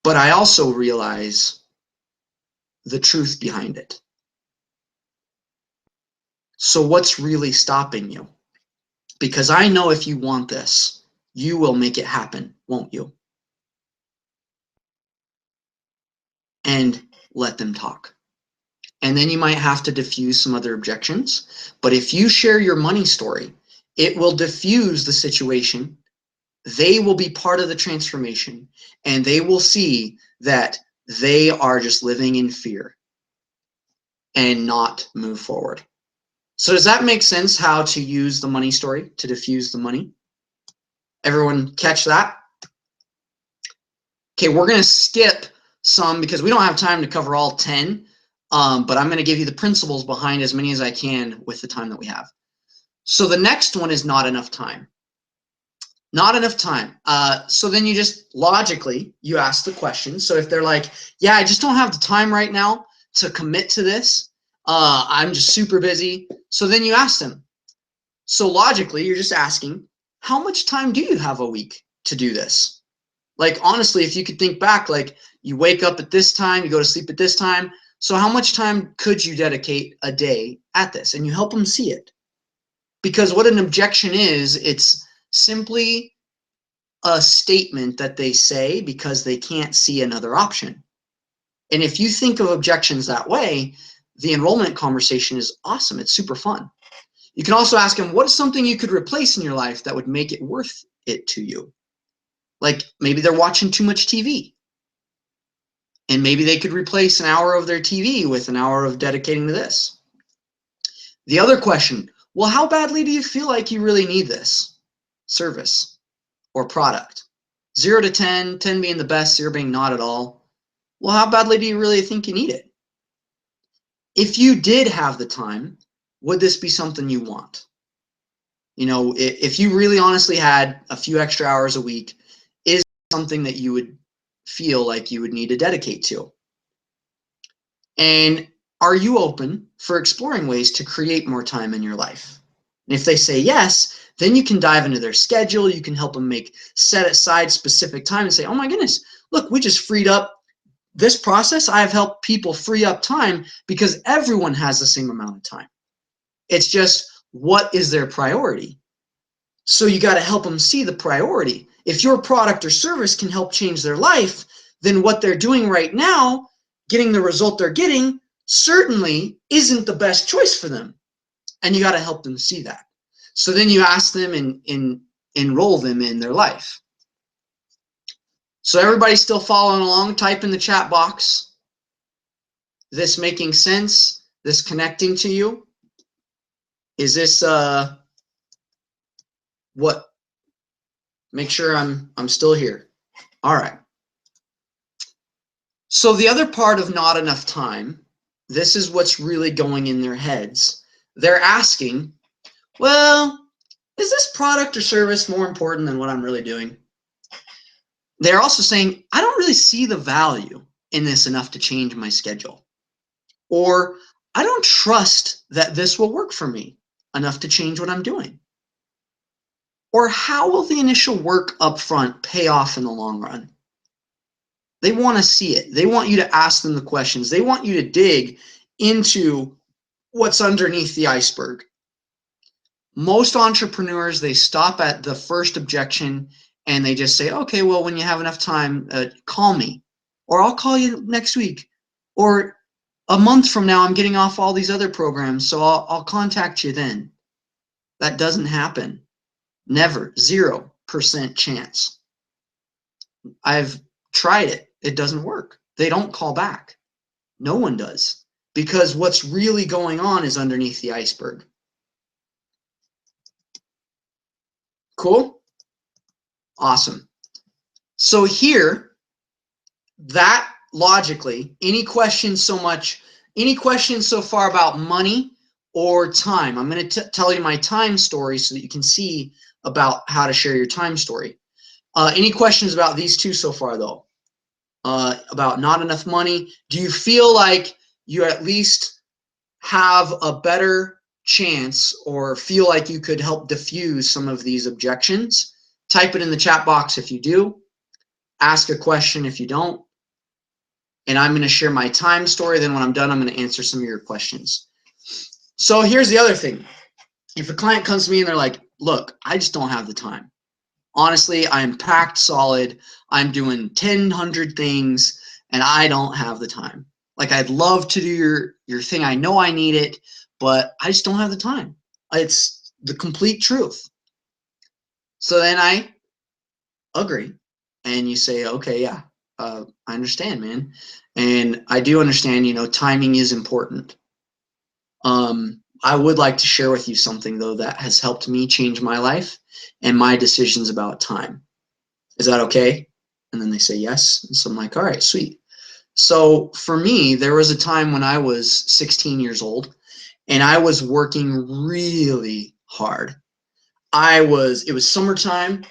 but I also realize the truth behind it. So what's really stopping you? Because I know if you want this, you will make it happen, won't you? And let them talk. And then you might have to diffuse some other objections. But if you share your money story, it will diffuse the situation. They will be part of the transformation, and they will see that they are just living in fear and not move forward. So does that make sense, how to use the money story to diffuse the money? Everyone catch that? Okay, we're going to skip some because we don't have time to cover all 10, but I'm going to give you the principles behind as many as I can with the time that we have. So the next one is not enough time. Not enough time. So then you just logically, you ask the question. So if they're like, yeah, I just don't have the time right now to commit to this. I'm just super busy. So then you ask them. So logically, you're just asking, how much time do you have a week to do this? Like, honestly, if you could think back, like you wake up at this time, you go to sleep at this time. So how much time could you dedicate a day at this? And you help them see it. Because what an objection is, it's simply a statement that they say because they can't see another option. And if you think of objections that way, the enrollment conversation is awesome. It's super fun. You can also ask them, what is something you could replace in your life that would make it worth it to you? Like maybe they're watching too much TV. And maybe they could replace an hour of their TV with an hour of dedicating to this. The other question, well, how badly do you feel like you really need this service or product? 0 to 10, 10 being the best, 0 being not at all. Well, how badly do you really think you need it? If you did have the time, would this be something you want? You know, if you really honestly had a few extra hours a week, is something that you would feel like you would need to dedicate to? And are you open for exploring ways to create more time in your life? And if they say yes, then you can dive into their schedule. You can help them set aside specific time and say, oh my goodness, look, we just freed up this process. I have helped people free up time because everyone has the same amount of time. It's just, what is their priority? So you got to help them see the priority. If your product or service can help change their life, then what they're doing right now, getting the result they're getting, certainly isn't the best choice for them. And you got to help them see that. So then you ask them and enroll them in their life. So everybody's still following along, type in the chat box. This making sense? This connecting to you? Is this what? Make sure I'm still here. All right. So the other part of not enough time, this is what's really going in their heads. They're asking, well, is this product or service more important than what I'm really doing? They're also saying, I don't really see the value in this enough to change my schedule. Or I don't trust that this will work for me enough to change what I'm doing. Or how will the initial work up front pay off in the long run? They want to see it. They want you to ask them the questions. They want you to dig into what's underneath the iceberg. Most entrepreneurs, they stop at the first objection and they just say, okay, well, when you have enough time, call me, or I'll call you next week, or a month from now, I'm getting off all these other programs, so I'll contact you then. That doesn't happen. Never. 0% chance. I've tried it. It doesn't work. They don't call back. No one does. Because what's really going on is underneath the iceberg. Cool? Awesome. So here, that logically, any questions so far about money or time? I'm going to tell you my time story so that you can see about how to share your time story. Any questions about these two so far, though? About not enough money? Do you feel like you at least have a better chance or feel like you could help diffuse some of these objections? Type it in the chat box if you do. Ask a question if you don't. And I'm going to share my time story. Then when I'm done, I'm going to answer some of your questions. So here's the other thing. If a client comes to me and they're like, look, I just don't have the time. Honestly, I'm packed solid. I'm doing 100 things and I don't have the time. Like, I'd love to do your thing. I know I need it, but I just don't have the time. It's the complete truth. So then I agree. And you say, okay, yeah, I understand, man. And I do understand, timing is important. I would like to share with you something, though, that has helped me change my life and my decisions about time. Is that okay? And then they say yes. And so I'm like, all right, sweet. So for me, there was a time when I was 16 years old and I was working really hard. It was summertime.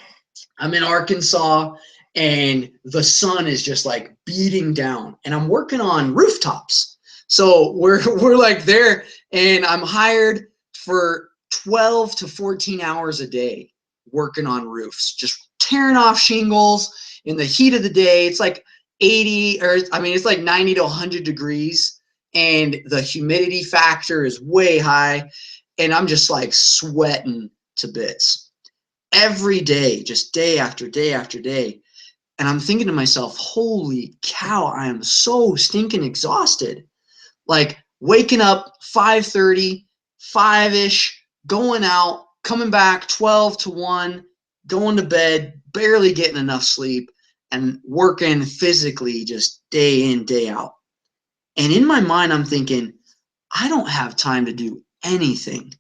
I'm in Arkansas and the sun is just like beating down and I'm working on rooftops. So we're like there and I'm hired for 12 to 14 hours a day working on roofs, just tearing off shingles in the heat of the day. It's like 80 or it's like 90 to 100 degrees and the humidity factor is way high and I'm just like sweating to bits every day, just day after day after day. And I'm thinking to myself, holy cow, I am so stinking exhausted. Like waking up 5:30, 5-ish, going out, coming back 12 to 1, going to bed, barely getting enough sleep, and working physically just day in, day out. And in my mind, I'm thinking, I don't have time to do anything.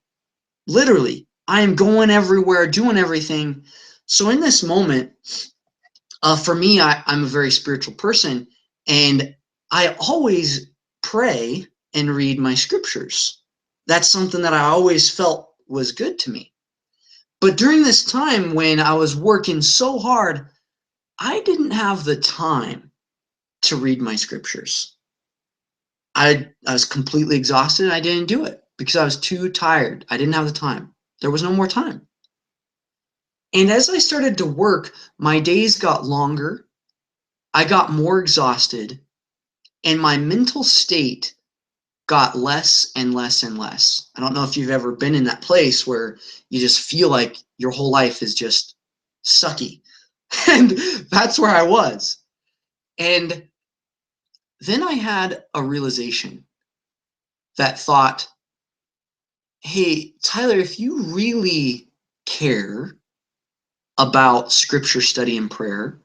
Literally, I am going everywhere, doing everything. So in this moment, for me, I'm a very spiritual person, and I always pray and read my scriptures. That's something that I always felt was good to me. But during this time when I was working so hard, I didn't have the time to read my scriptures. I was completely exhausted and I didn't do it because I was too tired. I didn't have the time. There was no more time. And as I started to work, my days got longer. I got more exhausted and my mental state got less and less and less. I don't know if you've ever been in that place where you just feel like your whole life is just sucky. And that's where I was. And then I had a realization that thought, hey, Tyler, if you really care about scripture study and prayer,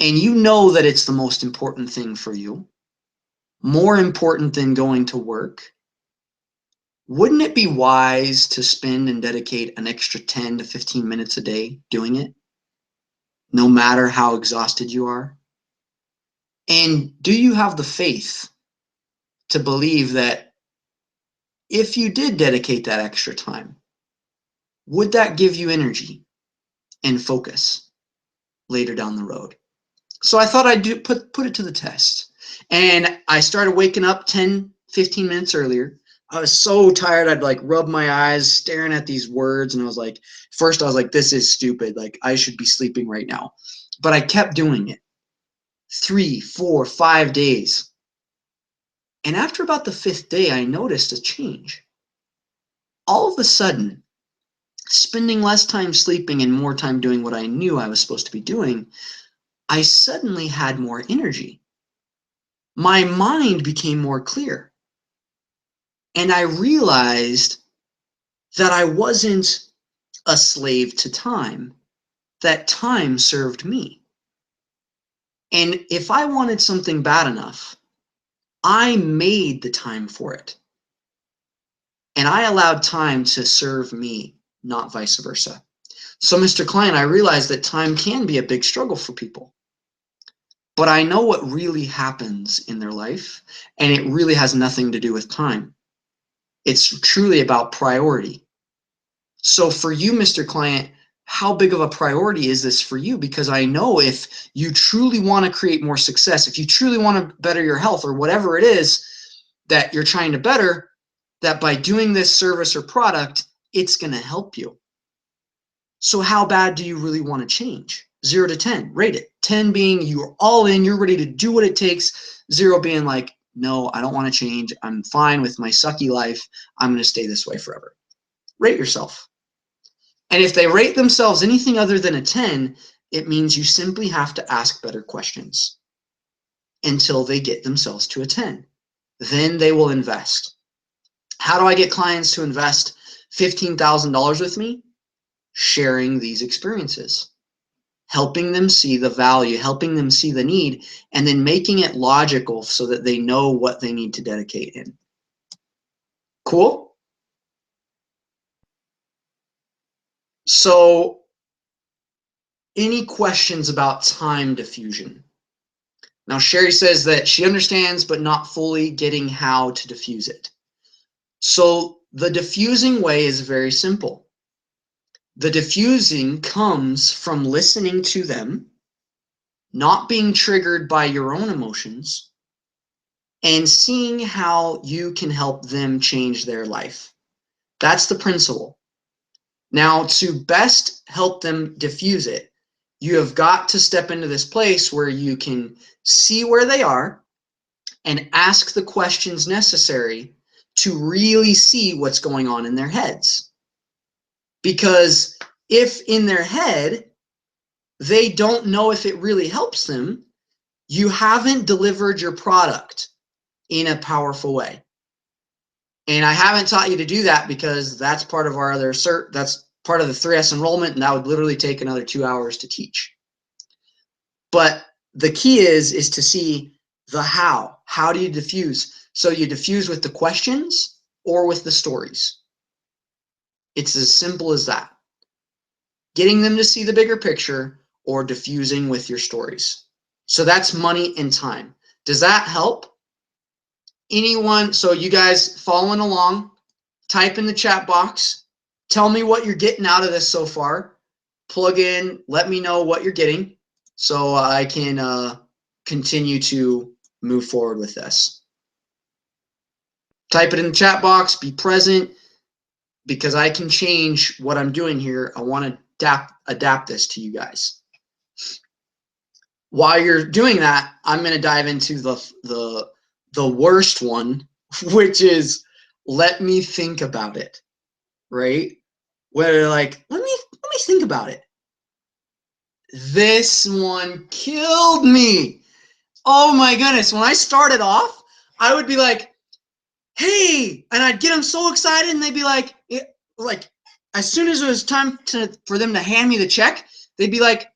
and you know that it's the most important thing for you, more important than going to work, wouldn't it be wise to spend and dedicate an extra 10 to 15 minutes a day doing it, no matter how exhausted you are? And do you have the faith to believe that if you did dedicate that extra time, would that give you energy and focus later down the road? So I thought I'd put it to the test. And I started waking up 10, 15 minutes earlier. I was so tired. I'd like rub my eyes staring at these words. And I was like, first I was like, this is stupid. Like I should be sleeping right now. But I kept doing it. 3, 4, 5 days. And after about the 5th day, I noticed a change. All of a sudden, spending less time sleeping and more time doing what I knew I was supposed to be doing, I suddenly had more energy. My mind became more clear. And I realized that I wasn't a slave to time, that time served me. And if I wanted something bad enough, I made the time for it. And I allowed time to serve me, not vice versa. So, Mr. Client, I realized that time can be a big struggle for people. But I know what really happens in their life, and it really has nothing to do with time. It's truly about priority. So for you, Mr. Client, how big of a priority is this for you? Because I know if you truly want to create more success, if you truly want to better your health or whatever it is that you're trying to better, that by doing this service or product, it's going to help you. So how bad do you really want to change? 0 to 10, rate it. 10 being you're all in, you're ready to do what it takes. 0 being like, no, I don't want to change. I'm fine with my sucky life. I'm going to stay this way forever. Rate yourself. And if they rate themselves anything other than a 10, it means you simply have to ask better questions until they get themselves to a 10. Then they will invest. How do I get clients to invest $15,000 with me? Sharing these experiences, helping them see the value, helping them see the need, and then making it logical so that they know what they need to dedicate in. Cool? So, any questions about time diffusion? Now, Sherry says that she understands, but not fully getting how to diffuse it. So the diffusing way is very simple. The diffusing comes from listening to them, not being triggered by your own emotions, and seeing how you can help them change their life. That's the principle. Now, to best help them diffuse it, you have got to step into this place where you can see where they are and ask the questions necessary to really see what's going on in their heads. Because if in their head they don't know if it really helps them, you haven't delivered your product in a powerful way. And I haven't taught you to do that because that's part of our other cert, that's part of the 3S enrollment, and that would literally take another 2 hours to teach. But the key is to see the how. How do you diffuse? So you diffuse with the questions or with the stories. It's as simple as that. Getting them to see the bigger picture or diffusing with your stories. So that's money and time. Does that help? Anyone, so you guys following along, type in the chat box. Tell me what you're getting out of this so far. Plug in, let me know what you're getting so I can continue to move forward with this. Type it in the chat box, be present, because I can change what I'm doing here. I want to adapt this to you guys. While you're doing that, I'm going to dive into the worst one, which is let me think about it, right? Where they're like, let me think about it. This one killed me. Oh my goodness. When I started off, I would be like, hey, and I'd get them so excited, and they'd be like as soon as it was time for them to hand me the check, they'd be like,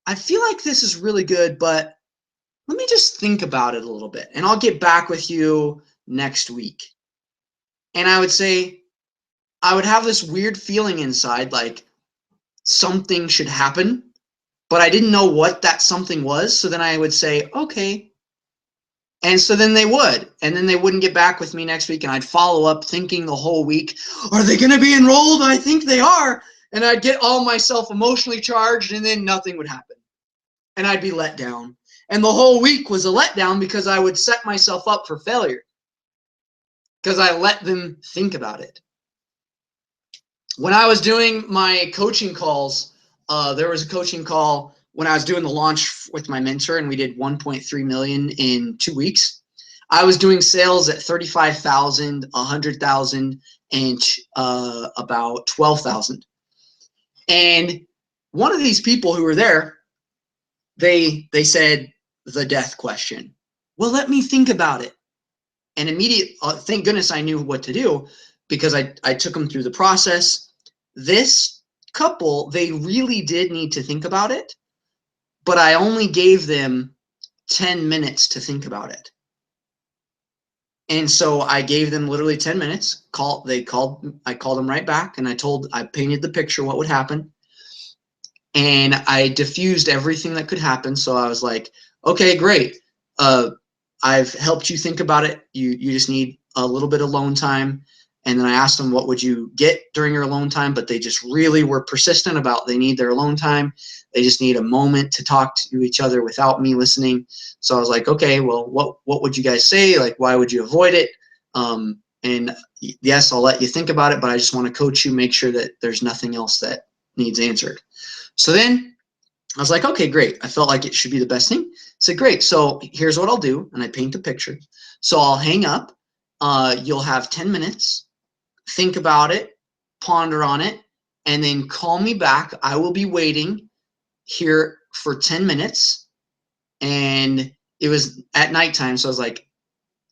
I feel like this is really good, but let me just think about it a little bit, and I'll get back with you next week. And I would say, I would have this weird feeling inside, like something should happen, but I didn't know what that something was. So then I would say, okay. And so then they would, and then they wouldn't get back with me next week, and I'd follow up thinking the whole week, are they going to be enrolled? I think they are. And I'd get all myself emotionally charged, and then nothing would happen. And I'd be let down. And the whole week was a letdown because I would set myself up for failure because I let them think about it. When I was doing my coaching calls, there was a coaching call when I was doing the launch with my mentor and we did 1.3 million in 2 weeks, I was doing sales at 35,000, 100,000, and about 12,000. And one of these people who were there, they said the death question. Well, let me think about it. And thank goodness I knew what to do, because I took them through the process. This couple, they really did need to think about it, but I only gave them 10 minutes to think about it. And so I gave them literally 10 minutes. I called them right back, and I painted the picture what would happen. And I diffused everything that could happen. So I was like, okay, great. I've helped you think about it. You just need a little bit of alone time. And then I asked them, what would you get during your alone time? But they just really were persistent about they need their alone time. They just need a moment to talk to each other without me listening. So I was like, okay, well, what would you guys say? Like, why would you avoid it? And yes, I'll let you think about it, but I just want to coach you, make sure that there's nothing else that needs answered. So then I was like, okay, great. I felt like it should be the best thing. I said, great. So here's what I'll do. And I paint a picture. So I'll hang up. You'll have 10 minutes. Think about it, ponder on it, and then call me back. I will be waiting here for 10 minutes. And it was at nighttime. So I was like,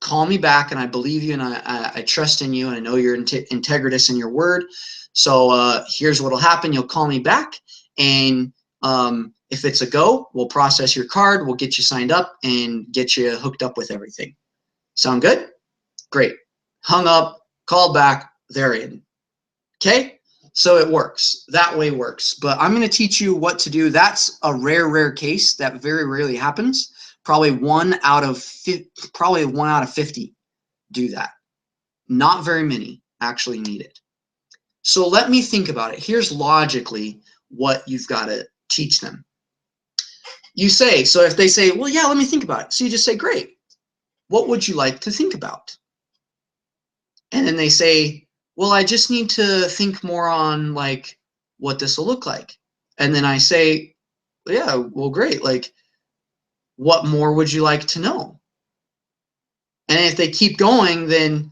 call me back, and I believe you, and I trust in you, and I know you're integritous in your word. So here's what'll happen. You'll call me back, and if it's a go, we'll process your card, we'll get you signed up, and get you hooked up with everything. Sound good? Great. Hung up, called back, they're in. Okay? So it works. That way works. But I'm going to teach you what to do. That's a rare case that very rarely happens. Probably one out of 50 do that. Not very many actually need it. So let me think about it. Here's logically what you've got to teach them. You say, so if they say, well, yeah, let me think about it. So you just say, great. What would you like to think about? And then they say, well, I just need to think more on like what this will look like. And then I say, yeah, well, great. Like, what more would you like to know? And if they keep going, then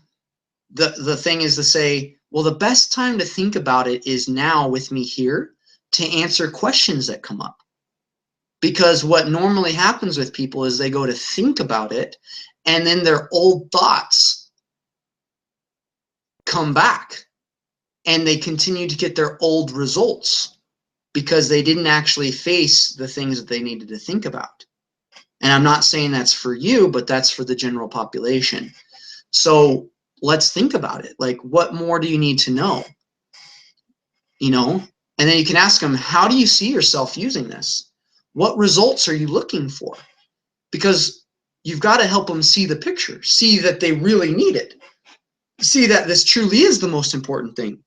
the thing is to say, well, the best time to think about it is now with me here to answer questions that come up. Because what normally happens with people is they go to think about it, and then their old thoughts come back, and they continue to get their old results because they didn't actually face the things that they needed to think about. And I'm not saying that's for you, but that's for the general population. So let's think about it. Like, what more do you need to know? You know, and then you can ask them, how do you see yourself using this? What results are you looking for? Because you've got to help them see the picture, see that they really need it, see that this truly is the most important thing.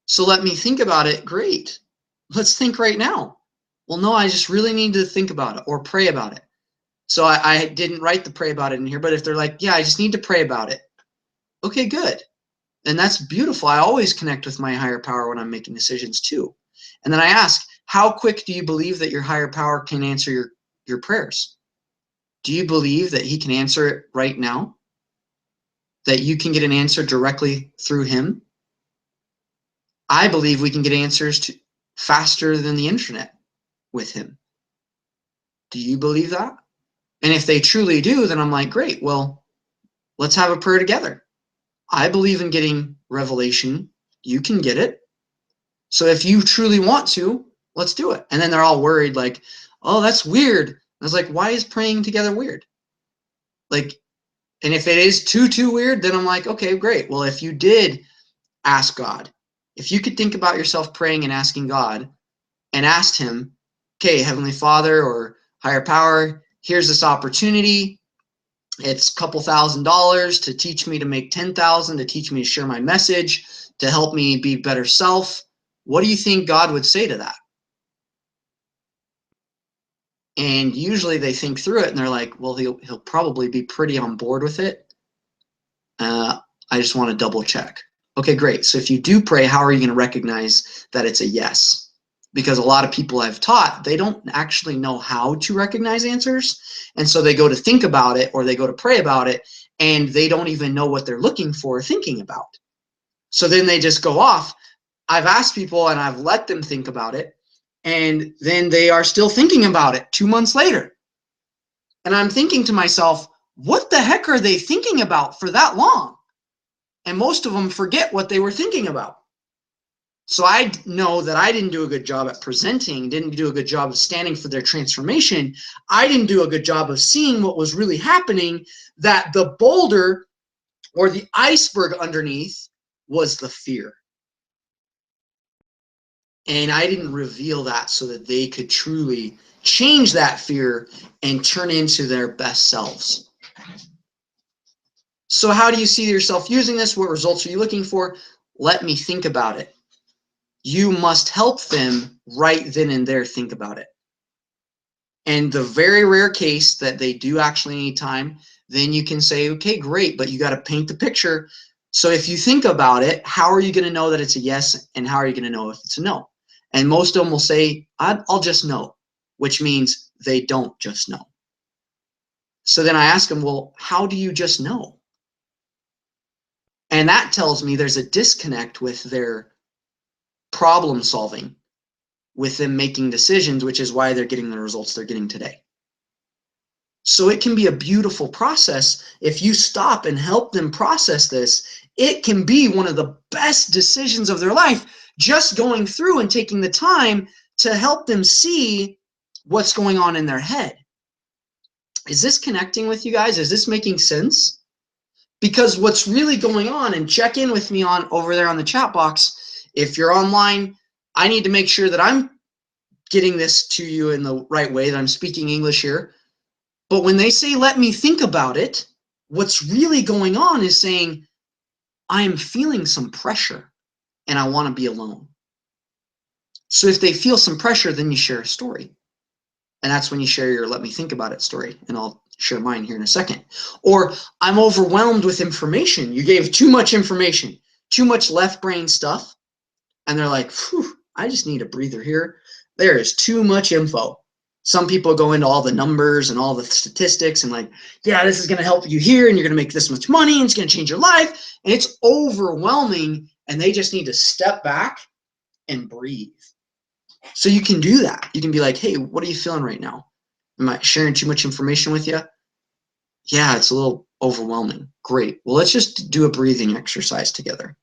So let me think about it. Great. Let's think right now. Well, no, I just really need to think about it or pray about it. So I didn't write the pray about it in here, but if they're like, yeah, I just need to pray about it. Okay, good. And that's beautiful. I always connect with my higher power when I'm making decisions too. And then I ask, how quick do you believe that your higher power can answer your prayers? Do you believe that he can answer it right now? That you can get an answer directly through him? I believe we can get answers faster than the internet with him. Do you believe that? And if they truly do, then I'm like, great, well, let's have a prayer together. I believe in getting revelation. You can get it. So if you truly want to, let's do it. And then they're all worried, like, oh, that's weird. I was like, why is praying together weird? Like, and if it is too weird, then I'm like, okay, great. Well, if you did ask God, if you could think about yourself praying and asking God and asked him, okay, Heavenly Father or higher power, here's this opportunity. It's a couple $1,000s to teach me to make 10,000, to teach me to share my message, to help me be better self. What do you think God would say to that? And usually they think through it and they're like, well, he'll probably be pretty on board with it. I just want to double check. Okay, great. So if you do pray, how are you going to recognize that it's a yes? because a lot of people I've taught, they don't actually know how to recognize answers. And so they go to think about it, or they go to pray about it, and they don't even know what they're looking for or thinking about. So then they just go off. I've asked people and I've let them think about it, and then they are still thinking about it 2 months later. And I'm thinking to myself, what the heck are they thinking about for that long? And most of them forget what they were thinking about. So I know that I didn't do a good job at presenting, didn't do a good job of standing for their transformation. I didn't do a good job of seeing what was really happening, that the boulder or the iceberg underneath was the fear. And I didn't reveal that so that they could truly change that fear and turn into their best selves. So how do you see yourself using this? What results are you looking for? Let me think about it. You must help them right then and there think about it. And the very rare case that they do actually need time, then you can say, okay, great, but you got to paint the picture. So if you think about it, how are you going to know that it's a yes, and how are you going to know if it's a no? And most of them will say, I'll just know, which means they don't just know. So then I ask them, well, how do you just know? And that tells me there's a disconnect with their problem solving, with them making decisions, which is why they're getting the results they're getting today. So it can be a beautiful process. If you stop and help them process this, it can be one of the best decisions of their life, just going through and taking the time to help them see what's going on in their head. Is this connecting with you guys? Is this making sense? Because what's really going on, and check in with me on over there on the chat box. If you're online, I need to make sure that I'm getting this to you in the right way, that I'm speaking English here. But when they say, let me think about it, what's really going on is saying, I am feeling some pressure and I want to be alone. So if they feel some pressure, then you share a story. And that's when you share your let me think about it story. And I'll share mine here in a second. Or I'm overwhelmed with information. You gave too much information, too much left brain stuff. And they're like, phew, I just need a breather here. There is too much info. Some people go into all the numbers and all the statistics and like, yeah, this is going to help you here and you're going to make this much money and it's going to change your life. And it's overwhelming and they just need to step back and breathe. So you can do that. You can be like, hey, what are you feeling right now? Am I sharing too much information with you? Yeah, it's a little overwhelming. Great. Well, let's just do a breathing exercise together.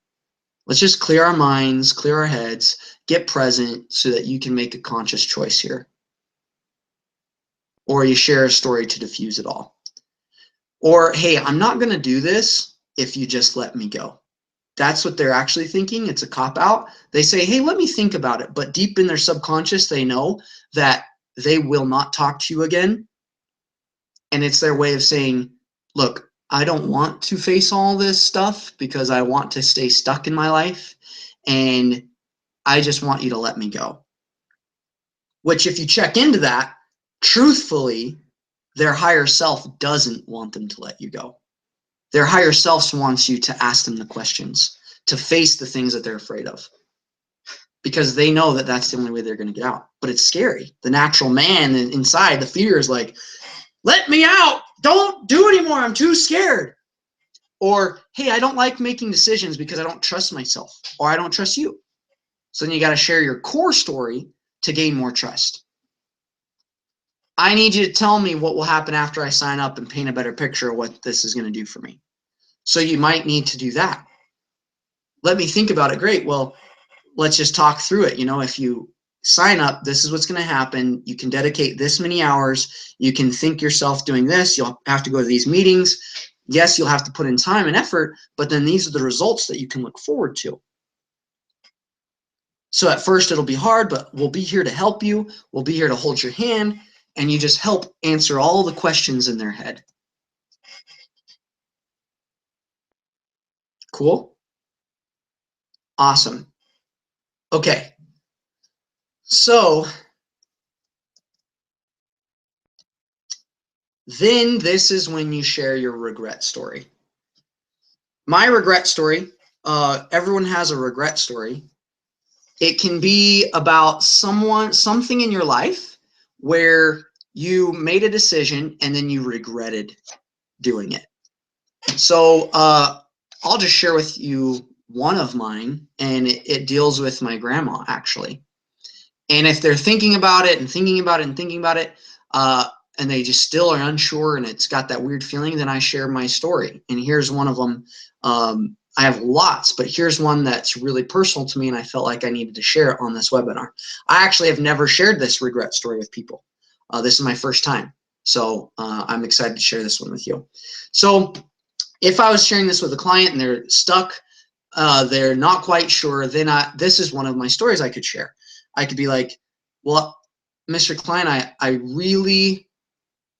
Let's just clear our minds, clear our heads, get present so that you can make a conscious choice here. Or you share a story to diffuse it all. Or, hey, I'm not going to do this if you just let me go. That's what they're actually thinking. It's a cop-out. They say, hey, let me think about it. But deep in their subconscious, they know that they will not talk to you again. And it's their way of saying, look, I don't want to face all this stuff because I want to stay stuck in my life. And I just want you to let me go. Which, if you check into that, truthfully, their higher self doesn't want them to let you go. Their higher self wants you to ask them the questions, to face the things that they're afraid of. Because they know that that's the only way they're going to get out. But it's scary. The natural man inside, the fear is like, let me out. Don't do anymore. I'm too scared. Or, hey, I don't like making decisions because I don't trust myself or I don't trust you. So then you got to share your core story to gain more trust. I need you to tell me what will happen after I sign up and paint a better picture of what this is going to do for me. So you might need to do that. Let me think about it. Great. Well, let's just talk through it. You know, if you sign up, this is what's going to happen. You can dedicate this many hours. You can think yourself doing this. You'll have to go to these meetings. Yes, you'll have to put in time and effort, but then these are the results that you can look forward to. So at first it'll be hard, but we'll be here to help you. We'll be here to hold your hand, and you just help answer all the questions in their head. Cool? Awesome. Okay. So then this is when you share your regret story. My regret story, everyone has a regret story. It can be about something in your life where you made a decision and then you regretted doing it. So I'll just share with you one of mine, and it deals with my grandma, actually. And if they're thinking about it and thinking about it and thinking about it, and they just still are unsure and it's got that weird feeling, then I share my story. And here's one of them. I have lots, but here's one that's really personal to me, and I felt like I needed to share it on this webinar. I actually have never shared this regret story with people. This is my first time. So I'm excited to share this one with you. So if I was sharing this with a client and they're stuck, they're not quite sure, then this is one of my stories I could share. I could be like, well, Mr. Klein, I really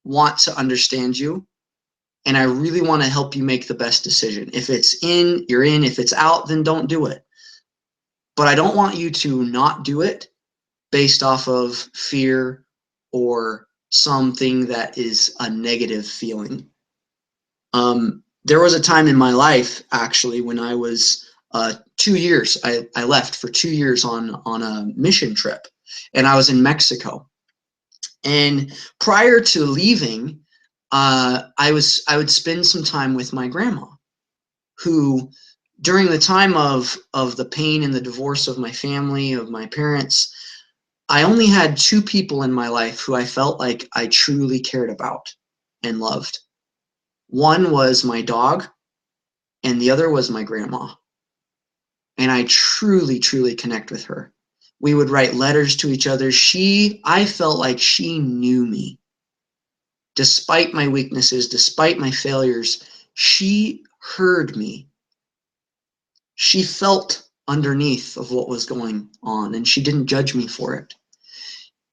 want to understand you, and I really want to help you make the best decision. If it's in, you're in. If it's out, then don't do it. But I don't want you to not do it based off of fear or something that is a negative feeling. There was a time in my life, actually, when I was 2 years. I left for 2 years on a mission trip, and I was in Mexico. And prior to leaving, I would spend some time with my grandma, who, during the time of the pain and the divorce of my family, of my parents, I only had 2 people in my life who I felt like I truly cared about and loved. One was my dog, and the other was my grandma. And I truly, truly connect with her. We would write letters to each other. I felt like she knew me. Despite my weaknesses, despite my failures, she heard me. She felt underneath of what was going on, and she didn't judge me for it.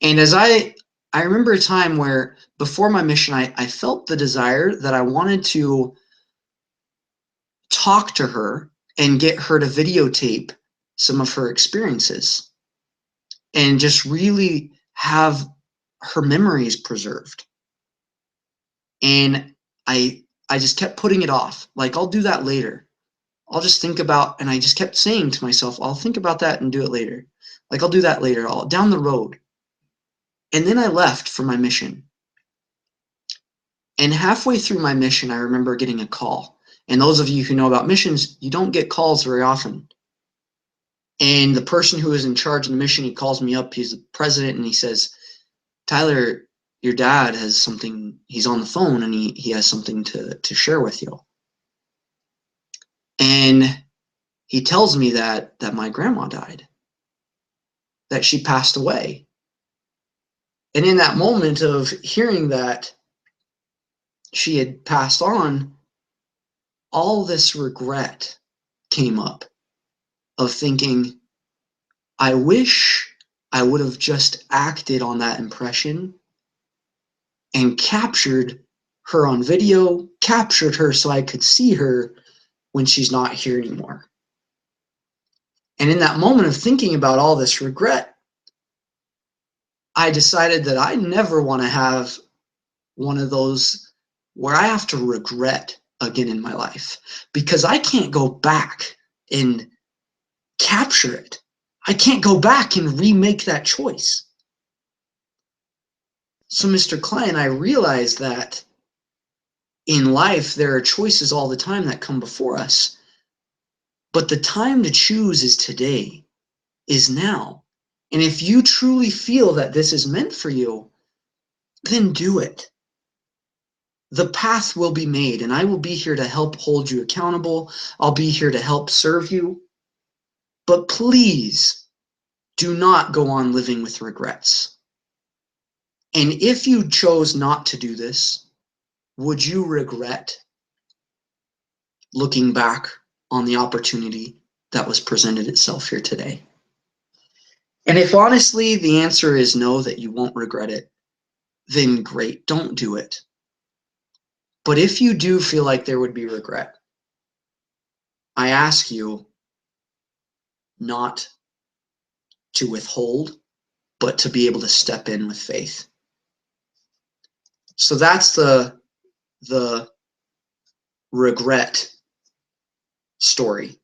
And as I remember a time where before my mission, I felt the desire that I wanted to talk to her and get her to videotape some of her experiences and just really have her memories preserved. And I just kept putting it off. Like, I'll do that later. I'll just think about, and I just kept saying to myself, I'll think about that and do it later. Like, I'll do that later, down the road. And then I left for my mission. And halfway through my mission, I remember getting a call. And those of you who know about missions, you don't get calls very often. And the person who is in charge of the mission, he calls me up. He's the president, and he says, Tyler, your dad has something. He's on the phone, and he has something to share with you. And he tells me that my grandma died, that she passed away. And in that moment of hearing that she had passed on, all this regret came up of thinking, I wish I would have just acted on that impression and captured her on video, captured her so I could see her when she's not here anymore. And in that moment of thinking about all this regret, I decided that I never want to have one of those where I have to regret again in my life, because I can't go back and capture it. I can't go back and remake that choice. So, Mr. Klein, I realized that in life, there are choices all the time that come before us. But the time to choose is today, is now. And if you truly feel that this is meant for you, then do it. The path will be made, and I will be here to help hold you accountable. I'll be here to help serve you. But please do not go on living with regrets. And if you chose not to do this, would you regret looking back on the opportunity that was presented itself here today? And if honestly the answer is no, that you won't regret it, then great, don't do it. But if you do feel like there would be regret, I ask you not to withhold, but to be able to step in with faith. So that's the regret story.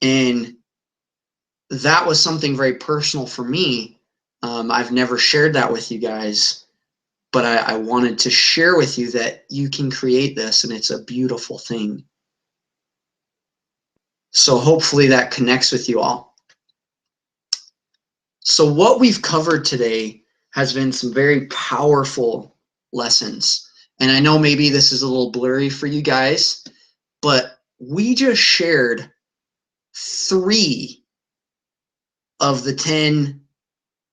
And that was something very personal for me. I've never shared that with you guys, but I wanted to share with you that you can create this, and it's a beautiful thing. So hopefully that connects with you all. So what we've covered today has been some very powerful lessons. And I know maybe this is a little blurry for you guys, but we just shared 3 of the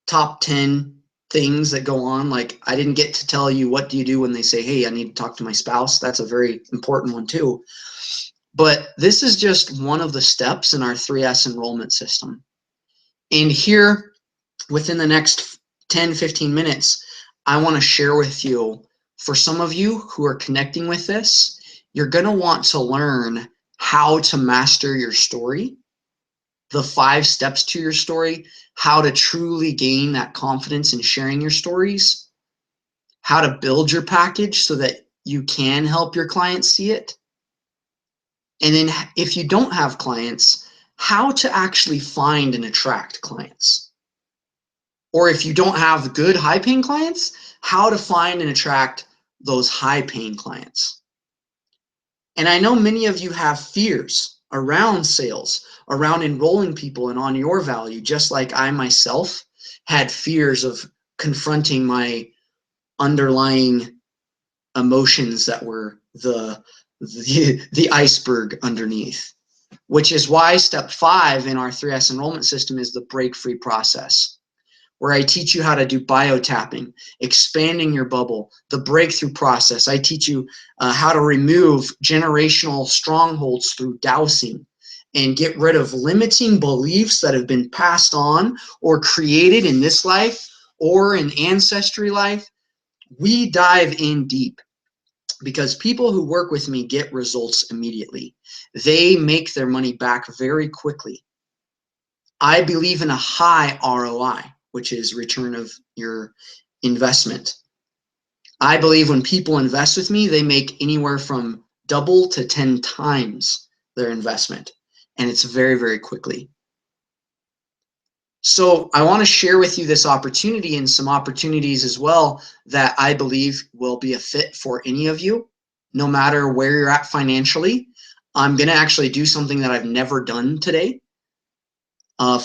top 10 things that go on. Like, I didn't get to tell you what do you do when they say, hey, I need to talk to my spouse. That's a very important one too. But this is just one of the steps in our 3S enrollment system. And here, within the next 10-15 minutes, I want to share with you, for some of you who are connecting with this, you're going to want to learn how to master your story, the 5 steps to your story, how to truly gain that confidence in sharing your stories, how to build your package so that you can help your clients see it. And then if you don't have clients, how to actually find and attract clients. Or if you don't have good high-paying clients, how to find and attract those high-paying clients. And I know many of you have fears around sales, around enrolling people and on your value, just like I myself had fears of confronting my underlying emotions that were the iceberg underneath, which is why step 5 in our 3S enrollment system is the break-free process, where I teach you how to do bio-tapping, expanding your bubble, the breakthrough process. I teach you how to remove generational strongholds through dowsing and get rid of limiting beliefs that have been passed on or created in this life or in ancestry life. We dive in deep because people who work with me get results immediately. They make their money back very quickly. I believe in a high ROI, which is return of your investment. I believe when people invest with me, they make anywhere from double to 10 times their investment. And it's very, very quickly. So I want to share with you this opportunity and some opportunities as well that I believe will be a fit for any of you, no matter where you're at financially. I'm going to actually do something that I've never done today.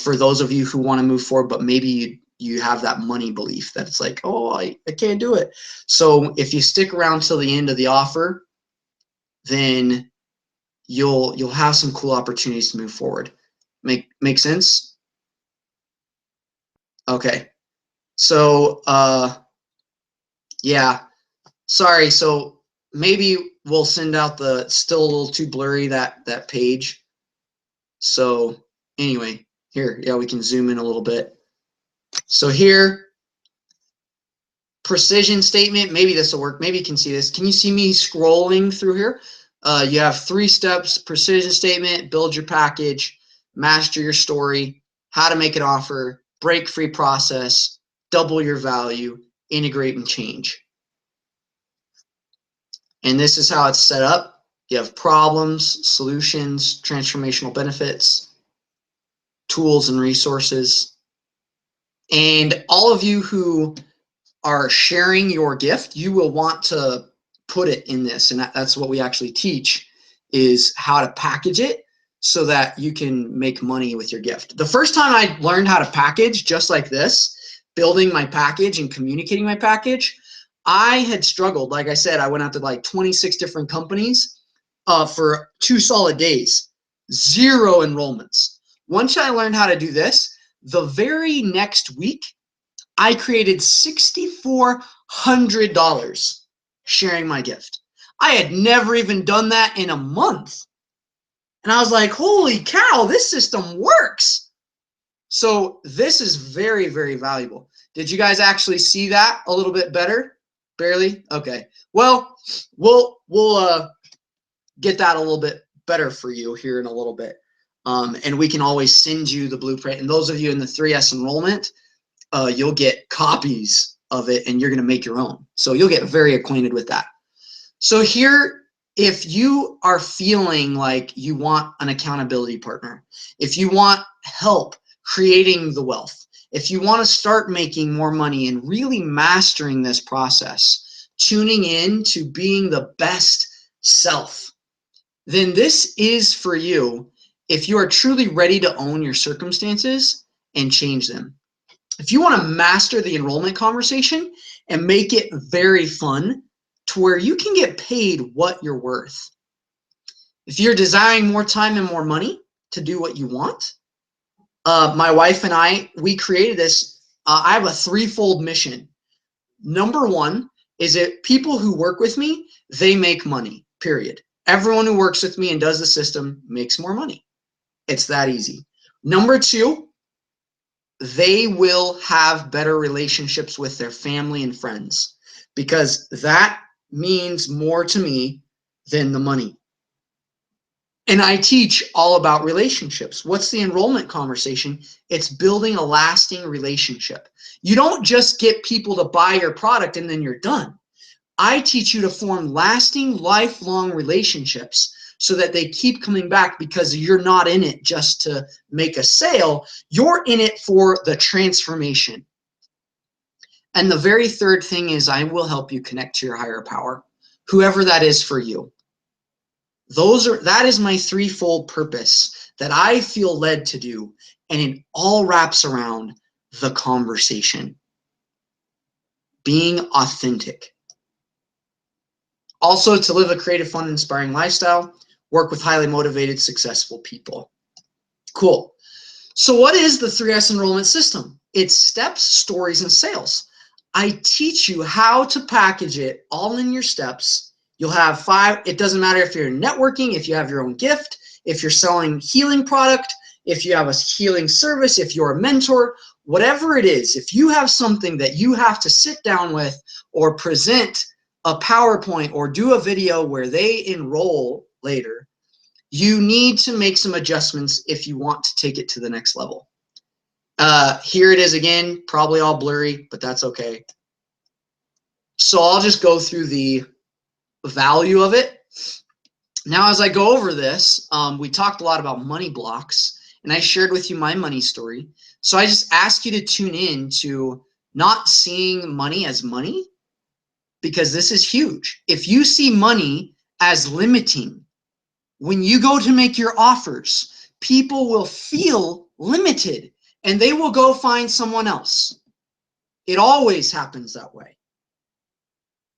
For those of you who want to move forward, but maybe you have that money belief that it's like, oh, I can't do it. So if you stick around till the end of the offer, then you'll have some cool opportunities to move forward. Make sense? Okay. So yeah, sorry. So maybe we'll send out the still a little too blurry that page. So anyway, here, yeah, we can zoom in a little bit. So here, precision statement, maybe this will work. Maybe you can see this. Can you see me scrolling through here? You have 3 steps: precision statement, build your package, master your story, how to make an offer, break-free process, double your value, integrate and change. And this is how it's set up. You have problems, solutions, transformational benefits, tools and resources. And all of you who are sharing your gift, you will want to put it in this. And that's what we actually teach, is how to package it so that you can make money with your gift. The first time I learned how to package just like this, building my package and communicating my package, I had struggled. Like I said, I went out to like 26 different companies for 2 solid days, 0 enrollments. Once I learned how to do this, the very next week, I created $6,400 sharing my gift. I had never even done that in a month. And I was like, holy cow, this system works. So this is very, very valuable. Did you guys actually see that a little bit better? Barely? Okay. Well, we'll get that a little bit better for you here in a little bit. And we can always send you the blueprint. And those of you in the 3S enrollment, you'll get copies of it and you're going to make your own. So you'll get very acquainted with that. So here, if you are feeling like you want an accountability partner, if you want help creating the wealth, if you want to start making more money and really mastering this process, tuning in to being the best self, then this is for you if you are truly ready to own your circumstances and change them. If you want to master the enrollment conversation and make it very fun to where you can get paid what you're worth. If you're desiring more time and more money to do what you want, my wife and I, we created this. I have a threefold mission. Number one is that people who work with me, they make money, period. Everyone who works with me and does the system makes more money. It's that easy. Number two, they will have better relationships with their family and friends, because that means more to me than the money. And I teach all about relationships. What's the enrollment conversation? It's building a lasting relationship. You don't just get people to buy your product and then you're done. I teach you to form lasting, lifelong relationships so that they keep coming back, because you're not in it just to make a sale. You're in it for the transformation. And the very third thing is I will help you connect to your higher power, whoever that is for you. That is my threefold purpose that I feel led to do, and it all wraps around the conversation. Being authentic. Also, to live a creative, fun, inspiring lifestyle, work with highly motivated, successful people. Cool. So what is the 3S enrollment system? It's steps, stories, and sales. I teach you how to package it all in your steps. You'll have 5. It doesn't matter if you're networking, if you have your own gift, if you're selling healing product, if you have a healing service, if you're a mentor, whatever it is, if you have something that you have to sit down with or present a PowerPoint or do a video where they enroll later, you need to make some adjustments if you want to take it to the next level. Here it is again, probably all blurry, but that's okay. So I'll just go through the value of it. Now, as I go over this, we talked a lot about money blocks, and I shared with you my money story. So I just ask you to tune in to not seeing money as money, because this is huge. If you see money as limiting, when you go to make your offers, people will feel limited and they will go find someone else. It always happens that way.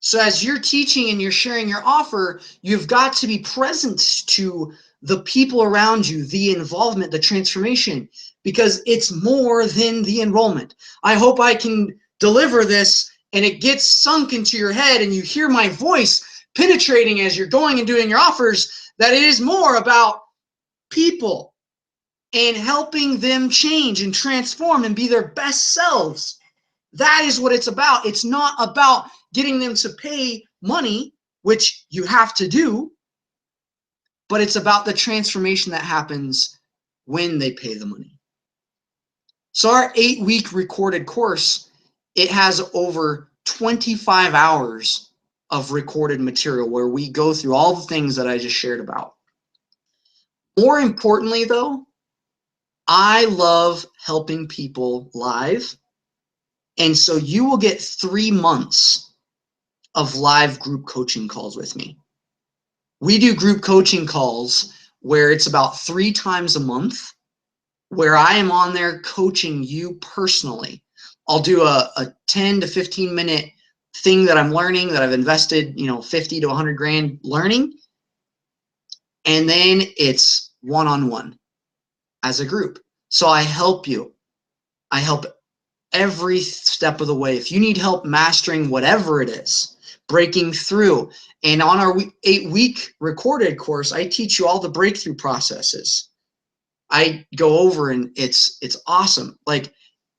So as you're teaching and you're sharing your offer, you've got to be present to the people around you, the involvement, the transformation, because it's more than the enrollment. I hope I can deliver this and it gets sunk into your head and you hear my voice penetrating as you're going and doing your offers, that it is more about people and helping them change and transform and be their best selves. That is what it's about. It's not about getting them to pay money, which you have to do, but it's about the transformation that happens when they pay the money. So our 8-week recorded course, it has over 25 hours of recorded material where we go through all the things that I just shared about. More importantly, though, I love helping people live. And so you will get 3 months of live group coaching calls with me. We do group coaching calls where it's about 3 times a month, where I am on there coaching you personally. I'll do a 10 to 15 minute thing that I'm learning, that I've invested, 50 to 100 grand learning. And then it's one-on-one as a group. So I help you. I help every step of the way. If you need help mastering whatever it is, breaking through, and on our 8-week recorded course, I teach you all the breakthrough processes. I go over and it's awesome. Like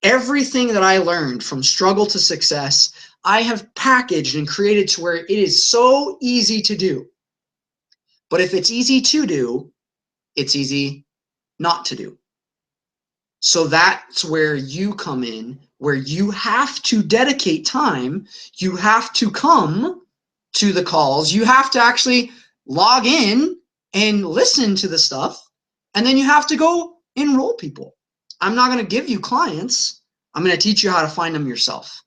everything that I learned from struggle to success, I have packaged and created to where it is so easy to do. But if it's easy to do, it's easy not to do. So that's where you come in, where you have to dedicate time. You have to come to the calls. You have to actually log in and listen to the stuff. And then you have to go enroll people. I'm not going to give you clients. I'm going to teach you how to find them yourself.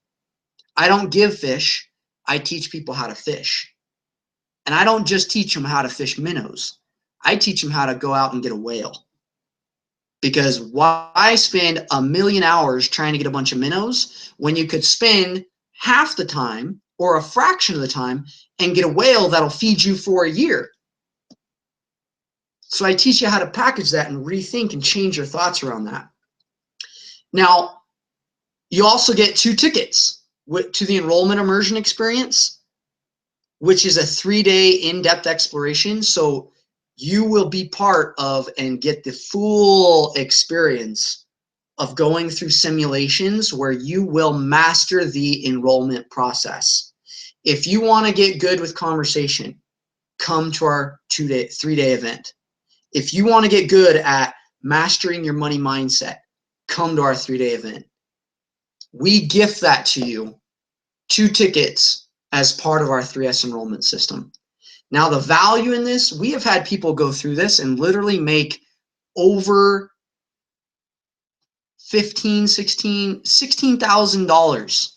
I don't give fish. I teach people how to fish. And I don't just teach them how to fish minnows. I teach them how to go out and get a whale. Because why spend a million hours trying to get a bunch of minnows when you could spend half the time or a fraction of the time and get a whale that'll feed you for a year? So I teach you how to package that and rethink and change your thoughts around that. Now, you also get 2 tickets to the enrollment immersion experience, which is a 3-day in-depth exploration. So you will be part of and get the full experience of going through simulations where you will master the enrollment process. If you want to get good with conversation, come to our 3-day event. If you want to get good at mastering your money mindset, come to our 3-day event. We gift that to you, 2 tickets as part of our 3S enrollment system. Now, the value in this, we have had people go through this and literally make over $16,000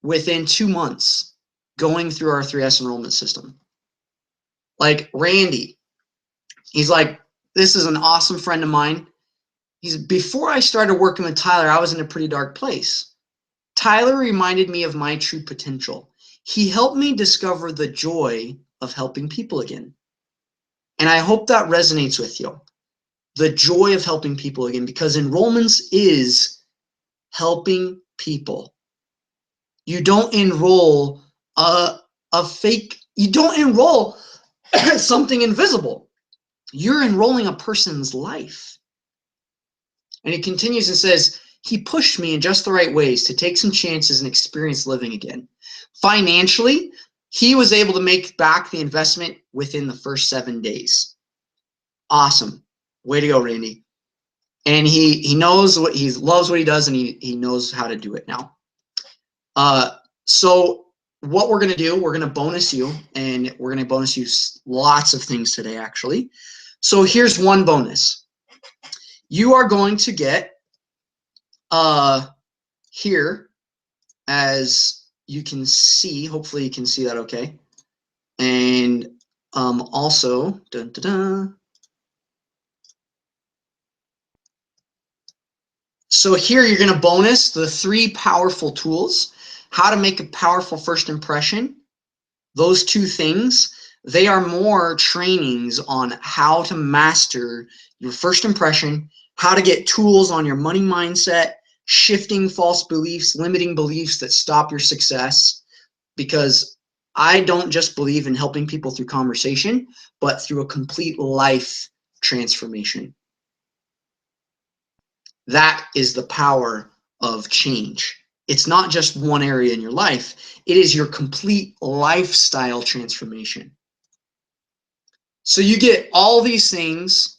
within 2 months going through our 3S enrollment system. Like Randy, he's like, this is an awesome friend of mine. Before I started working with Tyler, I was in a pretty dark place. Tyler reminded me of my true potential. He helped me discover the joy of helping people again. And I hope that resonates with you. The joy of helping people again, because enrollments is helping people. You don't enroll a fake, you don't enroll something invisible. You're enrolling a person's life. And he continues and says, he pushed me in just the right ways to take some chances and experience living again. Financially, he was able to make back the investment within the first 7 days. Awesome. Way to go, Randy. And he knows what he loves what he does, and he knows how to do it now. So what we're going to do, we're going to bonus you, and we're going to bonus you lots of things today, actually. So here's one bonus. You are going to get here, as you can see, hopefully you can see that okay. And also, dun, dun, dun. So here you're going to bonus the 3 powerful tools, how to make a powerful first impression. Those 2 things, they are more trainings on how to master your first impression, how to get tools on your money mindset, shifting false beliefs, limiting beliefs that stop your success. Because I don't just believe in helping people through conversation, but through a complete life transformation. That is the power of change. It's not just one area in your life. It is your complete lifestyle transformation. So you get all these things.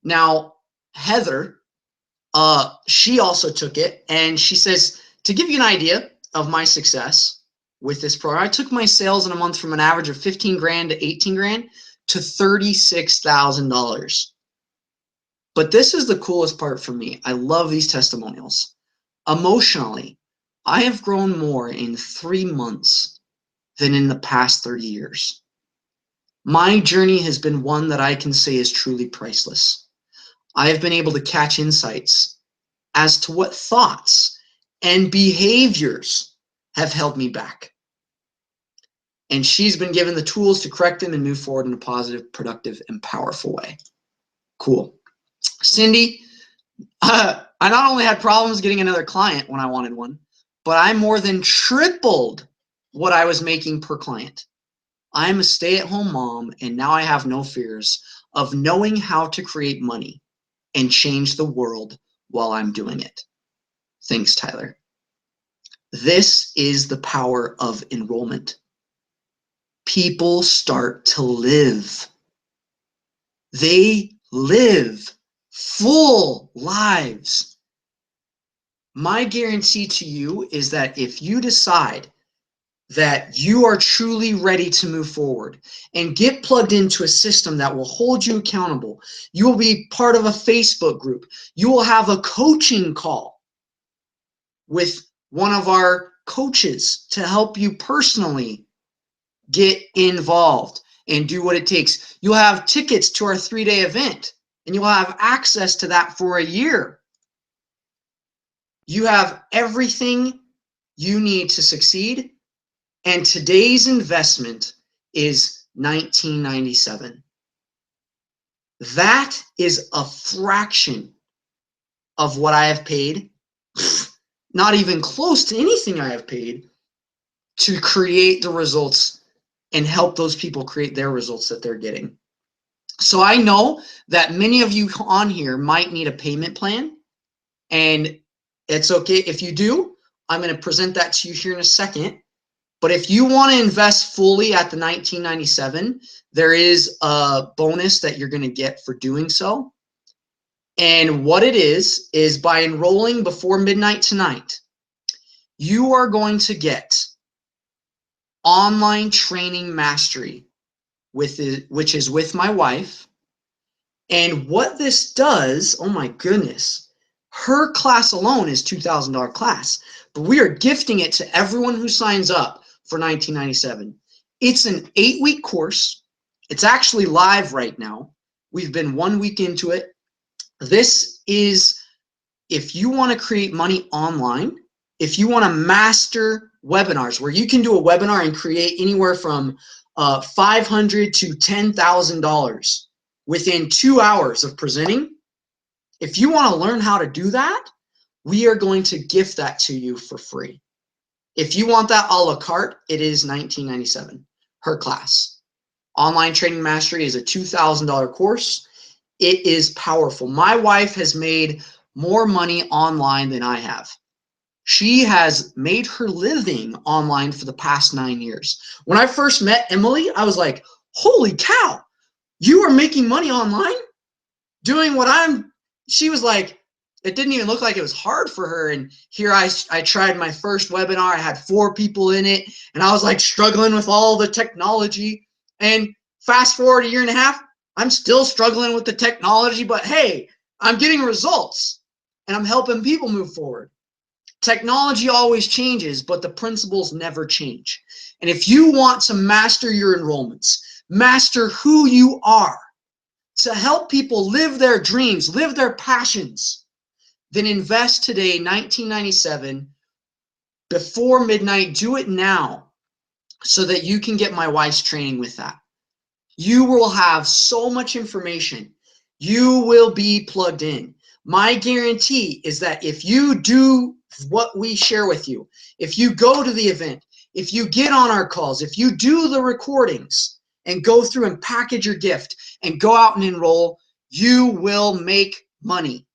Now, Heather, she also took it, and she says, to give you an idea of my success with this program, I took my sales in a month from an average of 15 grand to 18 grand to $36,000. But this is the coolest part for me. I love these testimonials. Emotionally, I have grown more in 3 months than in the past 30 years. My journey has been one that I can say is truly priceless. I have been able to catch insights as to what thoughts and behaviors have held me back. And she's been given the tools to correct them and move forward in a positive, productive, and powerful way. Cool. Cindy, I not only had problems getting another client when I wanted one, but I more than tripled what I was making per client. I'm a stay-at-home mom, and now I have no fears of knowing how to create money and change the world while I'm doing it. Thanks, Tyler. This is the power of enrollment. People start to live. They live full lives. My guarantee to you is that if you decide that you are truly ready to move forward and get plugged into a system that will hold you accountable. You will be part of a Facebook group. You will have a coaching call with one of our coaches to help you personally get involved and do what it takes. You'll have tickets to our 3-day event, and you'll have access to that for a year. You have everything you need to succeed, and today's investment is $19.97. That is a fraction of what I have paid, not even close to anything I have paid, to create the results and help those people create their results that they're getting. So I know that many of you on here might need a payment plan, and it's okay if you do. I'm going to present that to you here in a second. But if you want to invest fully at the $19.97, there is a bonus that you're going to get for doing so. And what it is by enrolling before midnight tonight, you are going to get online training mastery with it, which is with my wife. And what this does, oh my goodness, her class alone is $2,000 class, but we are gifting it to everyone who signs up for $19.97. It's an 8-week course. It's actually live right now. We've been 1 week into it. This is if you want to create money online, if you want to master webinars, where you can do a webinar and create anywhere from $500 to $10,000 within 2 hours of presenting. If you want to learn how to do that, we are going to gift that to you for free. If you want that a la carte, it is $19.97 per class. Online Training Mastery is a $2,000 course. It is powerful. My wife has made more money online than I have. She has made her living online for the past 9 years. When I first met Emily, I was like, holy cow, you are making money online doing what I'm. She was like, it didn't even look like it was hard for her. And here I tried my first webinar. I had 4 people in it, and I was like struggling with all the technology. And fast forward a year and a half, I'm still struggling with the technology, but hey, I'm getting results and I'm helping people move forward. Technology always changes, but the principles never change. And if you want to master your enrollments, master who you are, to help people live their dreams, live their passions, then invest today, $19.97, before midnight. Do it now so that you can get my wife's training with that. You will have so much information. You will be plugged in. My guarantee is that if you do what we share with you, if you go to the event, if you get on our calls, if you do the recordings and go through and package your gift and go out and enroll, you will make money.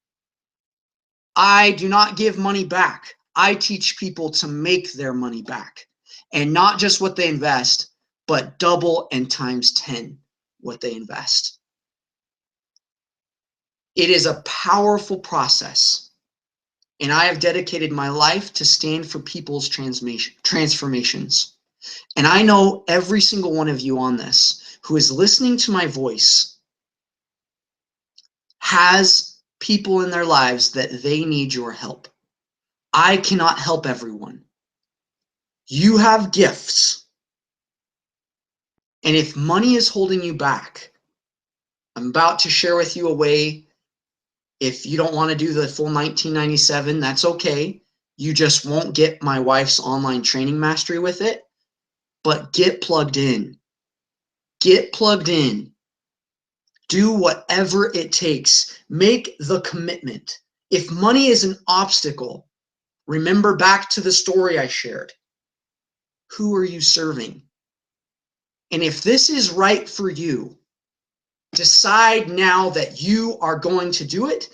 I do not give money back. I teach people to make their money back, and not just what they invest, but double and times 10 what they invest. It is a powerful process, and I have dedicated my life to stand for people's transformations. And I know every single one of you on this who is listening to my voice has people in their lives that they need your help. I cannot help everyone. You have gifts. And if money is holding you back, I'm about to share with you a way. If you don't want to do the full $19.97, that's okay. You just won't get my wife's online training mastery with it. But get plugged in. Get plugged in. Do whatever it takes. Make the commitment. If money is an obstacle, remember back to the story I shared. Who are you serving? And if this is right for you, decide now that you are going to do it,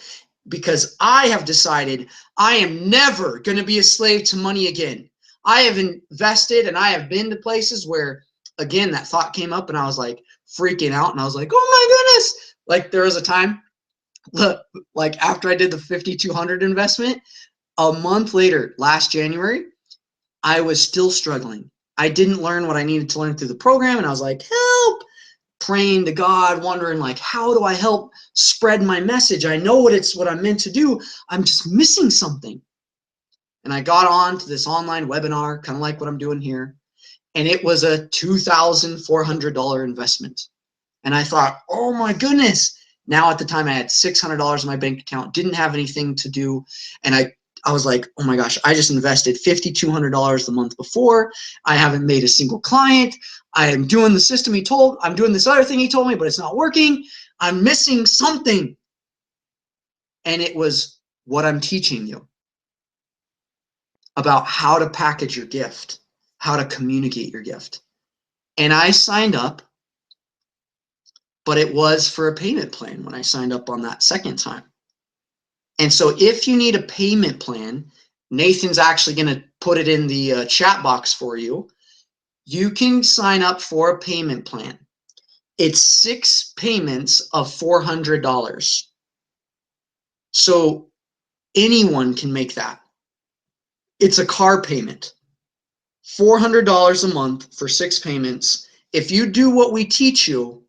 because I have decided I am never going to be a slave to money again. I have invested, and I have been to places where, again, that thought came up and I was like freaking out, and I was like, oh my goodness. Like there was a time, like after I did the 5,200 investment, a month later, last January, I was still struggling. I didn't learn what I needed to learn through the program, and I was like, help, praying to God, wondering like, how do I help spread my message? I know what I'm meant to do. I'm just missing something. And I got on to this online webinar, kind of like what I'm doing here. And it was a $2,400 investment. And I thought, oh my goodness. Now at the time I had $600 in my bank account, didn't have anything to do. And I was like, oh my gosh, I just invested $5,200 the month before. I haven't made a single client. I am doing the system I'm doing this other thing he told me, but it's not working. I'm missing something. And it was what I'm teaching you about how to package your gift, how to communicate your gift. And I signed up, but it was for a payment plan when I signed up on that second time. And so if you need a payment plan, Nathan's actually going to put it in the chat box for you. You can sign up for a payment plan. It's 6 payments of $400. So anyone can make that. It's a car payment. $400 a month for 6 payments. If you do what we teach you,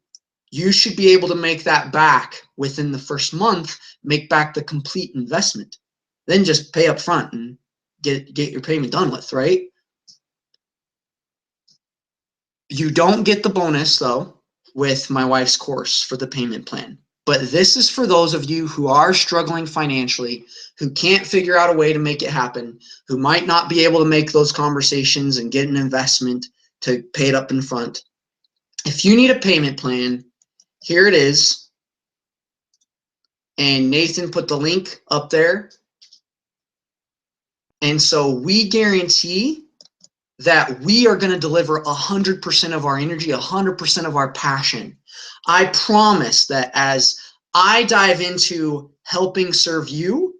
you should be able to make that back within the first month, make back the complete investment. Then just pay up front and get your payment done with, right? You don't get the bonus though with my wife's course for the payment plan. But this is for those of you who are struggling financially, who can't figure out a way to make it happen, who might not be able to make those conversations and get an investment to pay it up in front. If you need a payment plan, here it is. And Nathan put the link up there. And so we guarantee that we are going to deliver 100% of our energy, 100% of our passion. I promise that as I dive into helping serve you,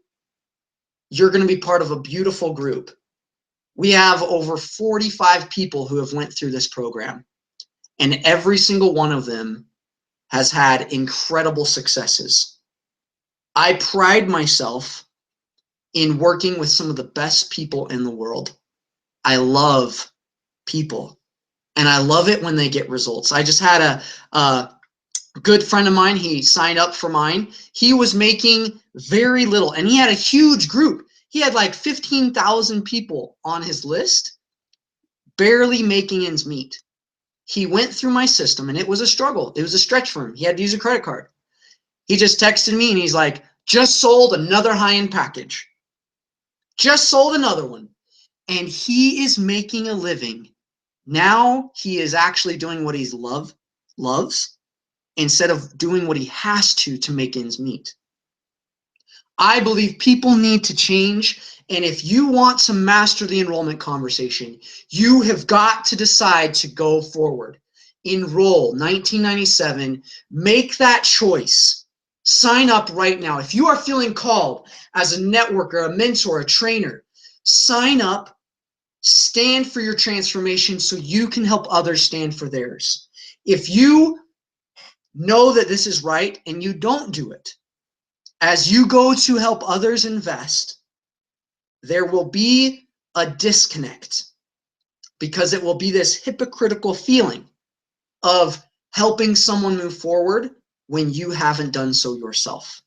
you're going to be part of a beautiful group. We have over 45 people who have went through this program, and every single one of them has had incredible successes. I pride myself in working with some of the best people in the world. I love people, and I love it when they get results. I just had a good friend of mine. He signed up for mine. He was making very little, and he had a huge group. He had like 15,000 people on his list, barely making ends meet. He went through my system, and it was a struggle. It was a stretch for him. He had to use a credit card. He just texted me, and he's like, just sold another high-end package. Just sold another one. And he is making a living. Now he is actually doing what he loves instead of doing what he has to make ends meet. I believe people need to change. And if you want to master the enrollment conversation, you have got to decide to go forward. Enroll 1997. Make that choice. Sign up right now. If you are feeling called as a networker, a mentor, a trainer, sign up. Stand for your transformation so you can help others stand for theirs. If you know that this is right and you don't do it, as you go to help others invest, there will be a disconnect because it will be this hypocritical feeling of helping someone move forward when you haven't done so yourself.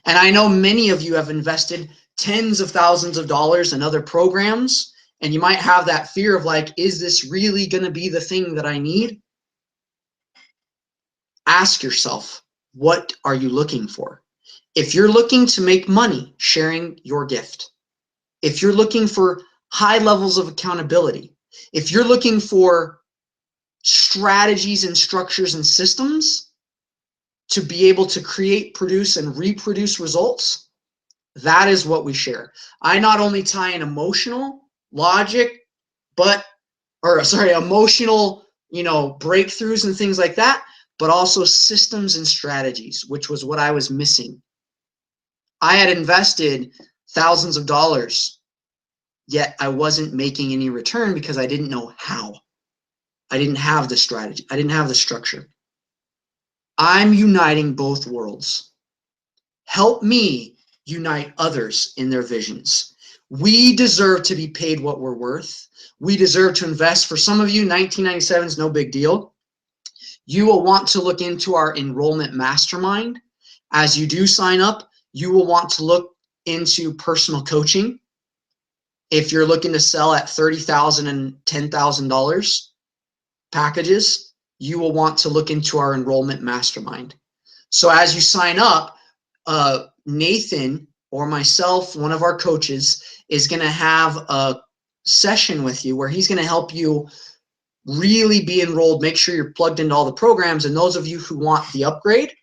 And I know many of you have invested tens of thousands of dollars in other programs, and you might have that fear of like, is this really going to be the thing that I need? Ask yourself, what are you looking for? If you're looking to make money sharing your gift, if you're looking for high levels of accountability, if you're looking for strategies and structures and systems to be able to create, produce, and reproduce results, that is what we share. I not only tie in emotional logic, emotional, breakthroughs and things like that, but also systems and strategies, which was what I was missing. I had invested thousands of dollars, yet I wasn't making any return because I didn't know how. I didn't have the strategy. I didn't have the structure. I'm uniting both worlds. Help me unite others in their visions. We deserve to be paid what we're worth. We deserve to invest. For some of you, 1997 is no big deal. You will want to look into our enrollment mastermind. As you do sign up, you will want to look into personal coaching. If you're looking to sell at $30,000 and $10,000 packages, you will want to look into our enrollment mastermind. So as you sign up, Nathan or myself, one of our coaches, is going to have a session with you where he's going to help you really be enrolled, make sure you're plugged into all the programs. And those of you who want the upgrade,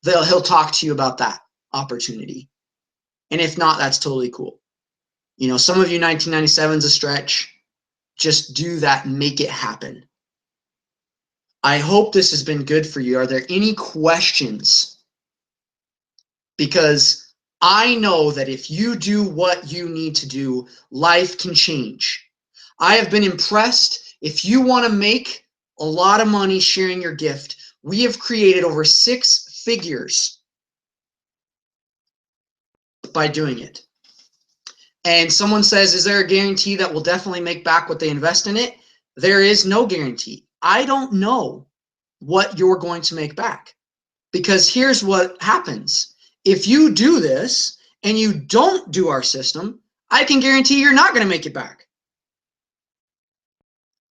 he'll talk to you about that opportunity. And if not, that's totally cool. You know, some of you, 1997 is a stretch. Just do that and make it happen. I hope this has been good for you. Are there any questions? Because I know that if you do what you need to do, life can change. I have been impressed. If you want to make a lot of money sharing your gift, we have created over 6 figures by doing it. And someone says, is there a guarantee that we'll definitely make back what they invest in it? There is no guarantee. I don't know what you're going to make back, because here's what happens. If you do this and you don't do our system, I can guarantee you're not going to make it back.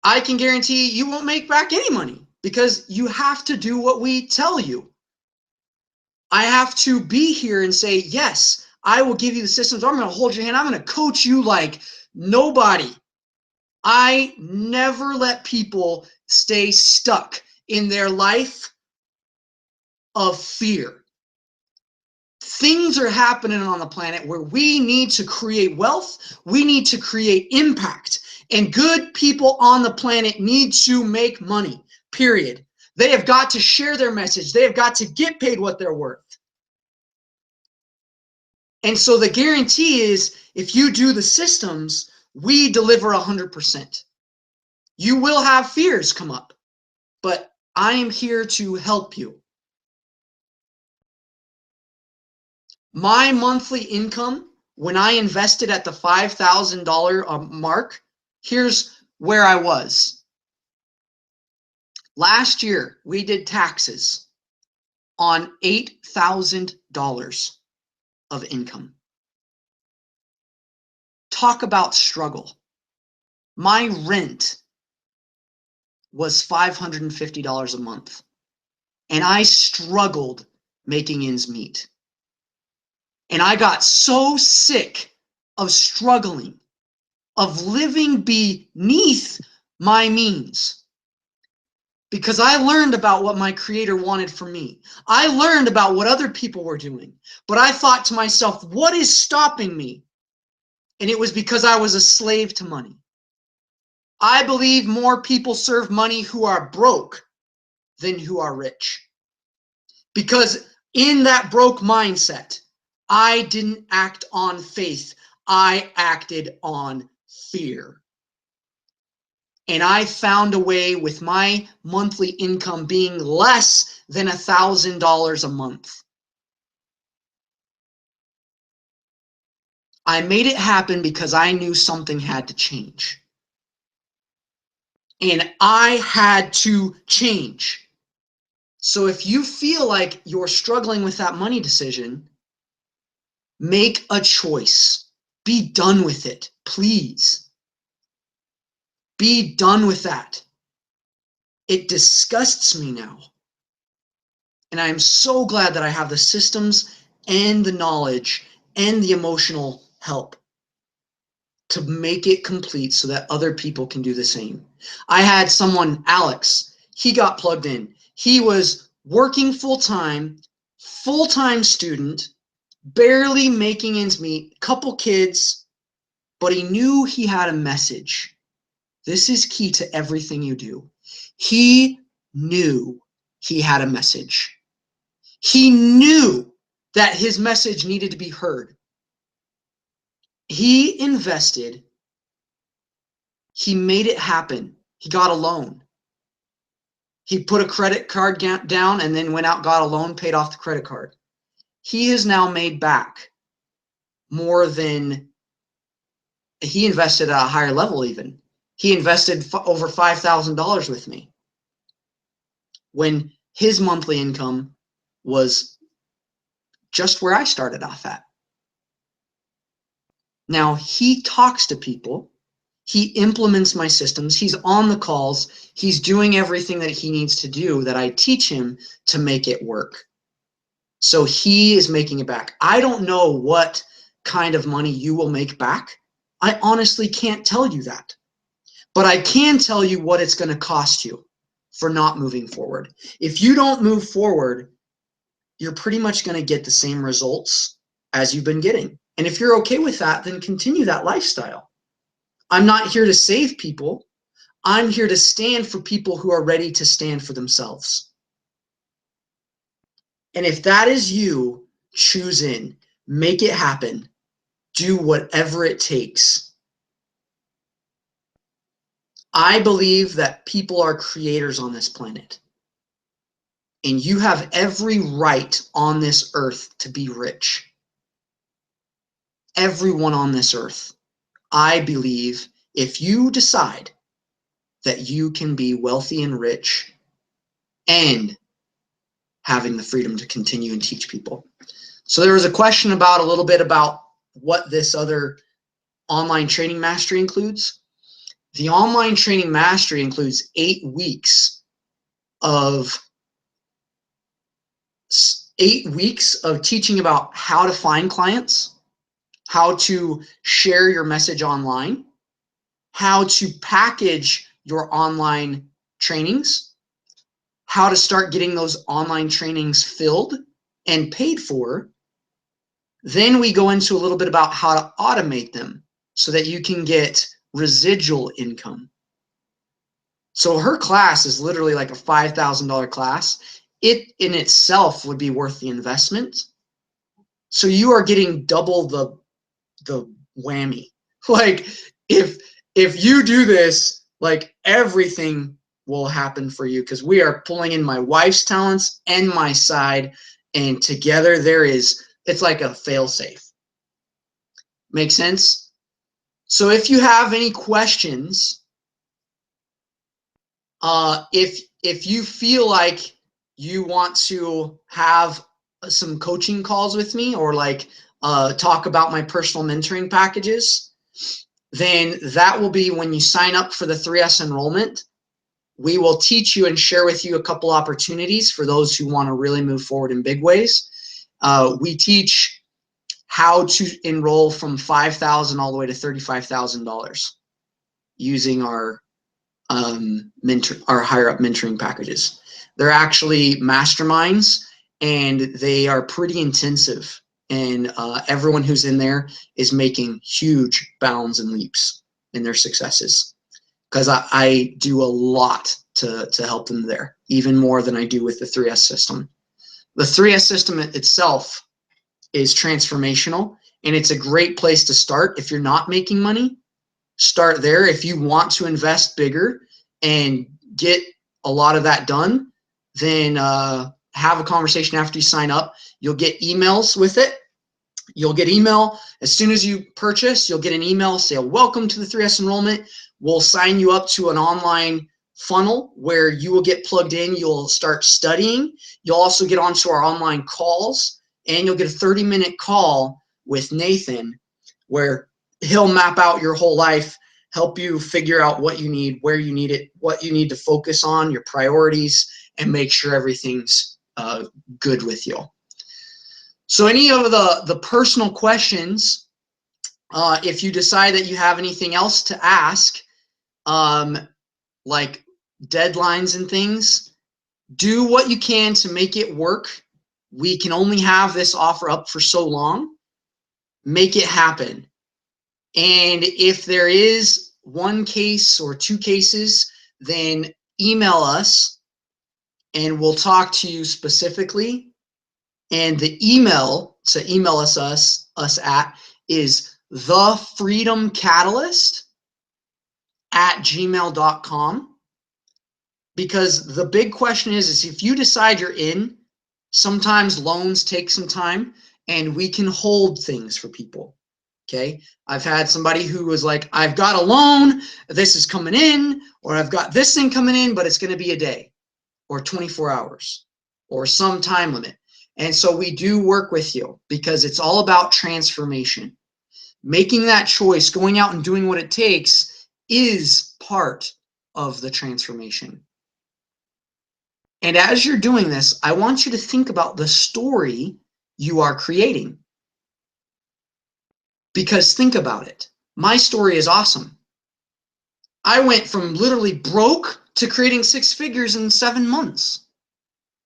I can guarantee you won't make back any money, because you have to do what we tell you. I have to be here and say, yes, I will give you the systems. I'm going to hold your hand. I'm going to coach you like nobody. I never let people stay stuck in their life of fear. Things are happening on the planet where we need to create wealth. We need to create impact. And good people on the planet need to make money, period. They have got to share their message. They have got to get paid what they're worth. And so the guarantee is, if you do the systems, we deliver 100%. You will have fears come up, but I am here to help you. My monthly income, when I invested at the $5,000 mark, here's where I was. Last year, we did taxes on $8,000 of income. Talk about struggle. My rent was $550 a month, and I struggled making ends meet. And I got so sick of struggling, of living beneath my means, because I learned about what my Creator wanted for me. I learned about what other people were doing, but I thought to myself, what is stopping me? And it was because I was a slave to money. I believe more people serve money who are broke than who are rich. Because in that broke mindset, I didn't act on faith. I acted on fear. And I found a way, with my monthly income being less than $1,000 a month, I made it happen because I knew something had to change. And I had to change. So if you feel like you're struggling with that money decision, make a choice. Be done with it, please. Be done with that. It disgusts me now. And I am so glad that I have the systems and the knowledge and the emotional help to make it complete so that other people can do the same. I had someone, Alex, he got plugged in. He was working full-time student, barely making ends meet, couple kids, but he knew he had a message. This is key to everything you do. He knew he had a message. He knew that his message needed to be heard. He invested. He made it happen. He got a loan. He put a credit card down and then went out, got a loan, paid off the credit card. He has now made back more than he invested at a higher level even. He invested over $5,000 with me when his monthly income was just where I started off at. Now, he talks to people. He implements my systems. He's on the calls. He's doing everything that he needs to do that I teach him to make it work. So he is making it back. I don't know what kind of money you will make back. I honestly can't tell you that. But I can tell you what it's going to cost you for not moving forward. If you don't move forward, you're pretty much going to get the same results as you've been getting. And if you're okay with that, then continue that lifestyle. I'm not here to save people. I'm here to stand for people who are ready to stand for themselves. And if that is you, choose in, make it happen, do whatever it takes. I believe that people are creators on this planet. And you have every right on this earth to be rich. Everyone on this earth. I believe if you decide that you can be wealthy and rich and having the freedom to continue and teach people. So there was a question about a little bit about what this other online training mastery includes. The online training mastery includes 8 weeks of teaching about how to find clients, how to share your message online, how to package your online trainings, how to start getting those online trainings filled and paid for. Then we go into a little bit about how to automate them so that you can get residual income. So her class is literally like a $5,000 class. It in itself would be worth the investment. So you are getting double the whammy. Like if you do this, like everything will happen for you because we are pulling in my wife's talents and my side, and together it's like a fail-safe. Make sense? So if you have any questions, if you feel like you want to have some coaching calls with me or like talk about my personal mentoring packages, then that will be when you sign up for the 3S enrollment. We will teach you and share with you a couple opportunities for those who want to really move forward in big ways. We teach how to enroll from $5,000 all the way to $35,000 using our higher up mentoring packages. They're actually masterminds and they are pretty intensive, and everyone who's in there is making huge bounds and leaps in their successes because I do a lot to help them there, even more than I do with the 3S system. The 3S system itself is transformational, and it's a great place to start. If you're not making money, start there. If you want to invest bigger and get a lot of that done, then have a conversation after you sign up. You'll get emails with it. You'll get email as soon as you purchase. You'll get an email say, welcome to the 3S enrollment. We'll sign you up to an online funnel where you will get plugged in. You'll start studying. You'll also get onto our online calls, and you'll get a 30-minute call with Nathan where he'll map out your whole life, help you figure out what you need, where you need it, what you need to focus on, your priorities, and make sure everything's good with you. So any of the personal questions, if you decide that you have anything else to ask, like deadlines and things, do what you can to make it work. We can only have this offer up for so long. Make it happen. And if there is one case or 2 cases, then email us and we'll talk to you specifically. And the email to email us at is thefreedomcatalyst@gmail.com. Because the big question is if you decide you're in, sometimes loans take some time and we can hold things for people. Okay. I've had somebody who was like, I've got a loan, this is coming in, or I've got this thing coming in, but it's going to be a day or 24 hours or some time limit. And so we do work with you because it's all about transformation. Making that choice, going out and doing what it takes is part of the transformation. And as you're doing this, I want you to think about the story you are creating. Because think about it. My story is awesome. I went from literally broke to creating 6 figures in 7 months.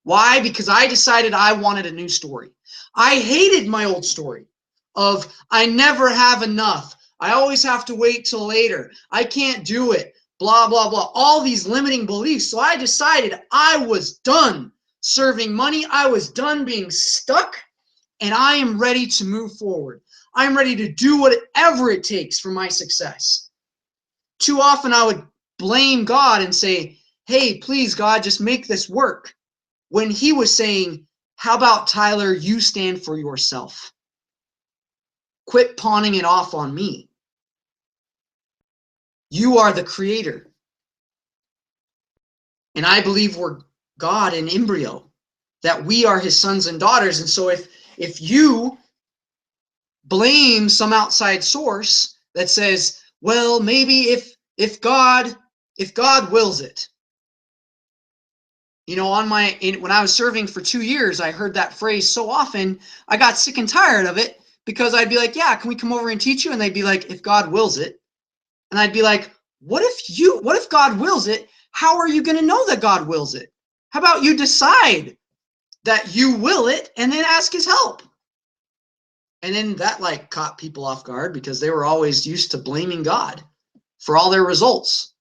Why? Because I decided I wanted a new story. I hated my old story of I never have enough. I always have to wait till later. I can't do it. Blah, blah, blah. All these limiting beliefs. So I decided I was done serving money. I was done being stuck. And I am ready to move forward. I'm ready to do whatever it takes for my success. Too often I would blame God and say, hey, please, God, just make this work. When he was saying, how about, Tyler, you stand for yourself? Quit pawning it off on me. You are the creator. And I believe we're God in embryo, that we are his sons and daughters. And so if you blame some outside source that says, well, maybe if God wills it. You know, when I was serving for 2 years, I heard that phrase so often, I got sick and tired of it because I'd be like, yeah, can we come over and teach you? And they'd be like, if God wills it. And I'd be like, what if God wills it? How are you going to know that God wills it? How about you decide that you will it and then ask his help? And then that like caught people off guard because they were always used to blaming God for all their results.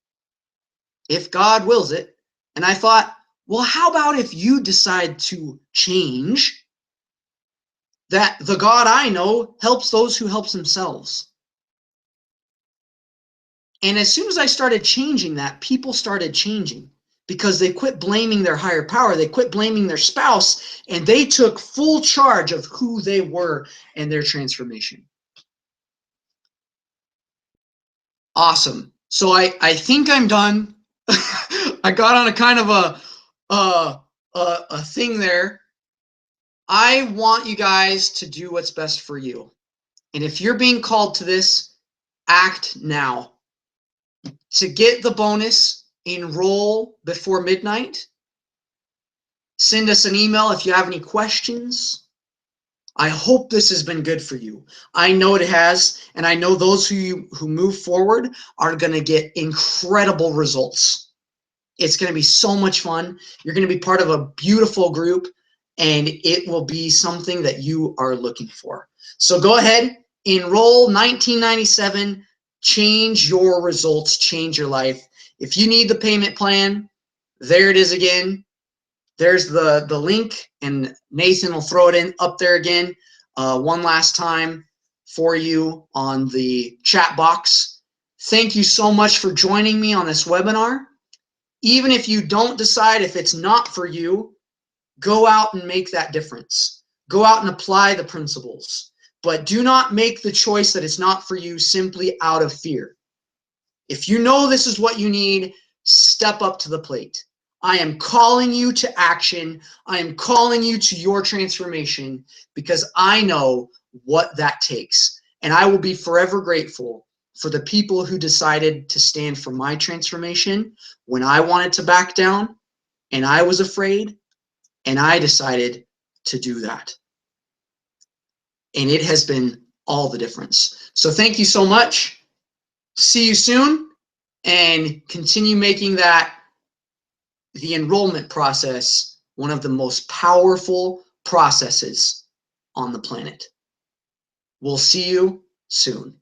If God wills it. And I thought, well, how about if you decide to change, that the God I know helps those who helps themselves. And as soon as I started changing that, people started changing because they quit blaming their higher power. They quit blaming their spouse, and they took full charge of who they were and their transformation. Awesome. So I think I'm done. I got on a kind of a thing there. I want you guys to do what's best for you. And if you're being called to this, act now. To get the bonus, enroll before midnight. Send us an email if you have any questions. I hope this has been good for you. I know it has, and I know those who move forward are going to get incredible results. It's going to be so much fun. You're going to be part of a beautiful group, and it will be something that you are looking for. So go ahead, enroll. 1997, change your results, change your life. If you need the payment plan, there it is again. There's the link, and Nathan will throw it in up there again one last time for you on the chat box. Thank you so much for joining me on this webinar. Even if you don't decide if it's not for you, go out and make that difference. Go out and apply the principles. But do not make the choice that it's not for you simply out of fear. If you know this is what you need, step up to the plate. I am calling you to action. I am calling you to your transformation because I know what that takes. And I will be forever grateful for the people who decided to stand for my transformation when I wanted to back down and I was afraid, and I decided to do that. And it has been all the difference. So thank you so much. See you soon, and continue making that the enrollment process one of the most powerful processes on the planet. We'll see you soon.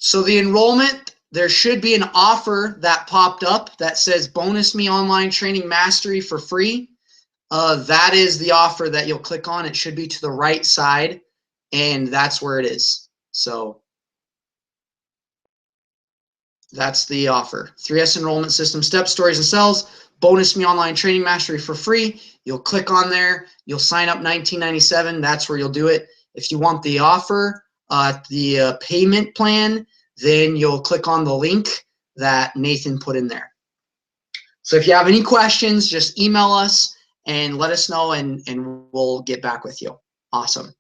So the enrollment, there should be an offer that popped up that says Bonus Me Online Training Mastery for free. That is the offer that you'll click on. It should be to the right side, and that's where it is. So that's the offer. 3S enrollment system, steps, stories, and sells. Bonus Me Online Training Mastery for free. You'll click on there. You'll sign up $19.97. That's where you'll do it. If you want the offer, the payment plan, then you'll click on the link that Nathan put in there. So if you have any questions, just email us and let us know, and we'll get back with you. Awesome.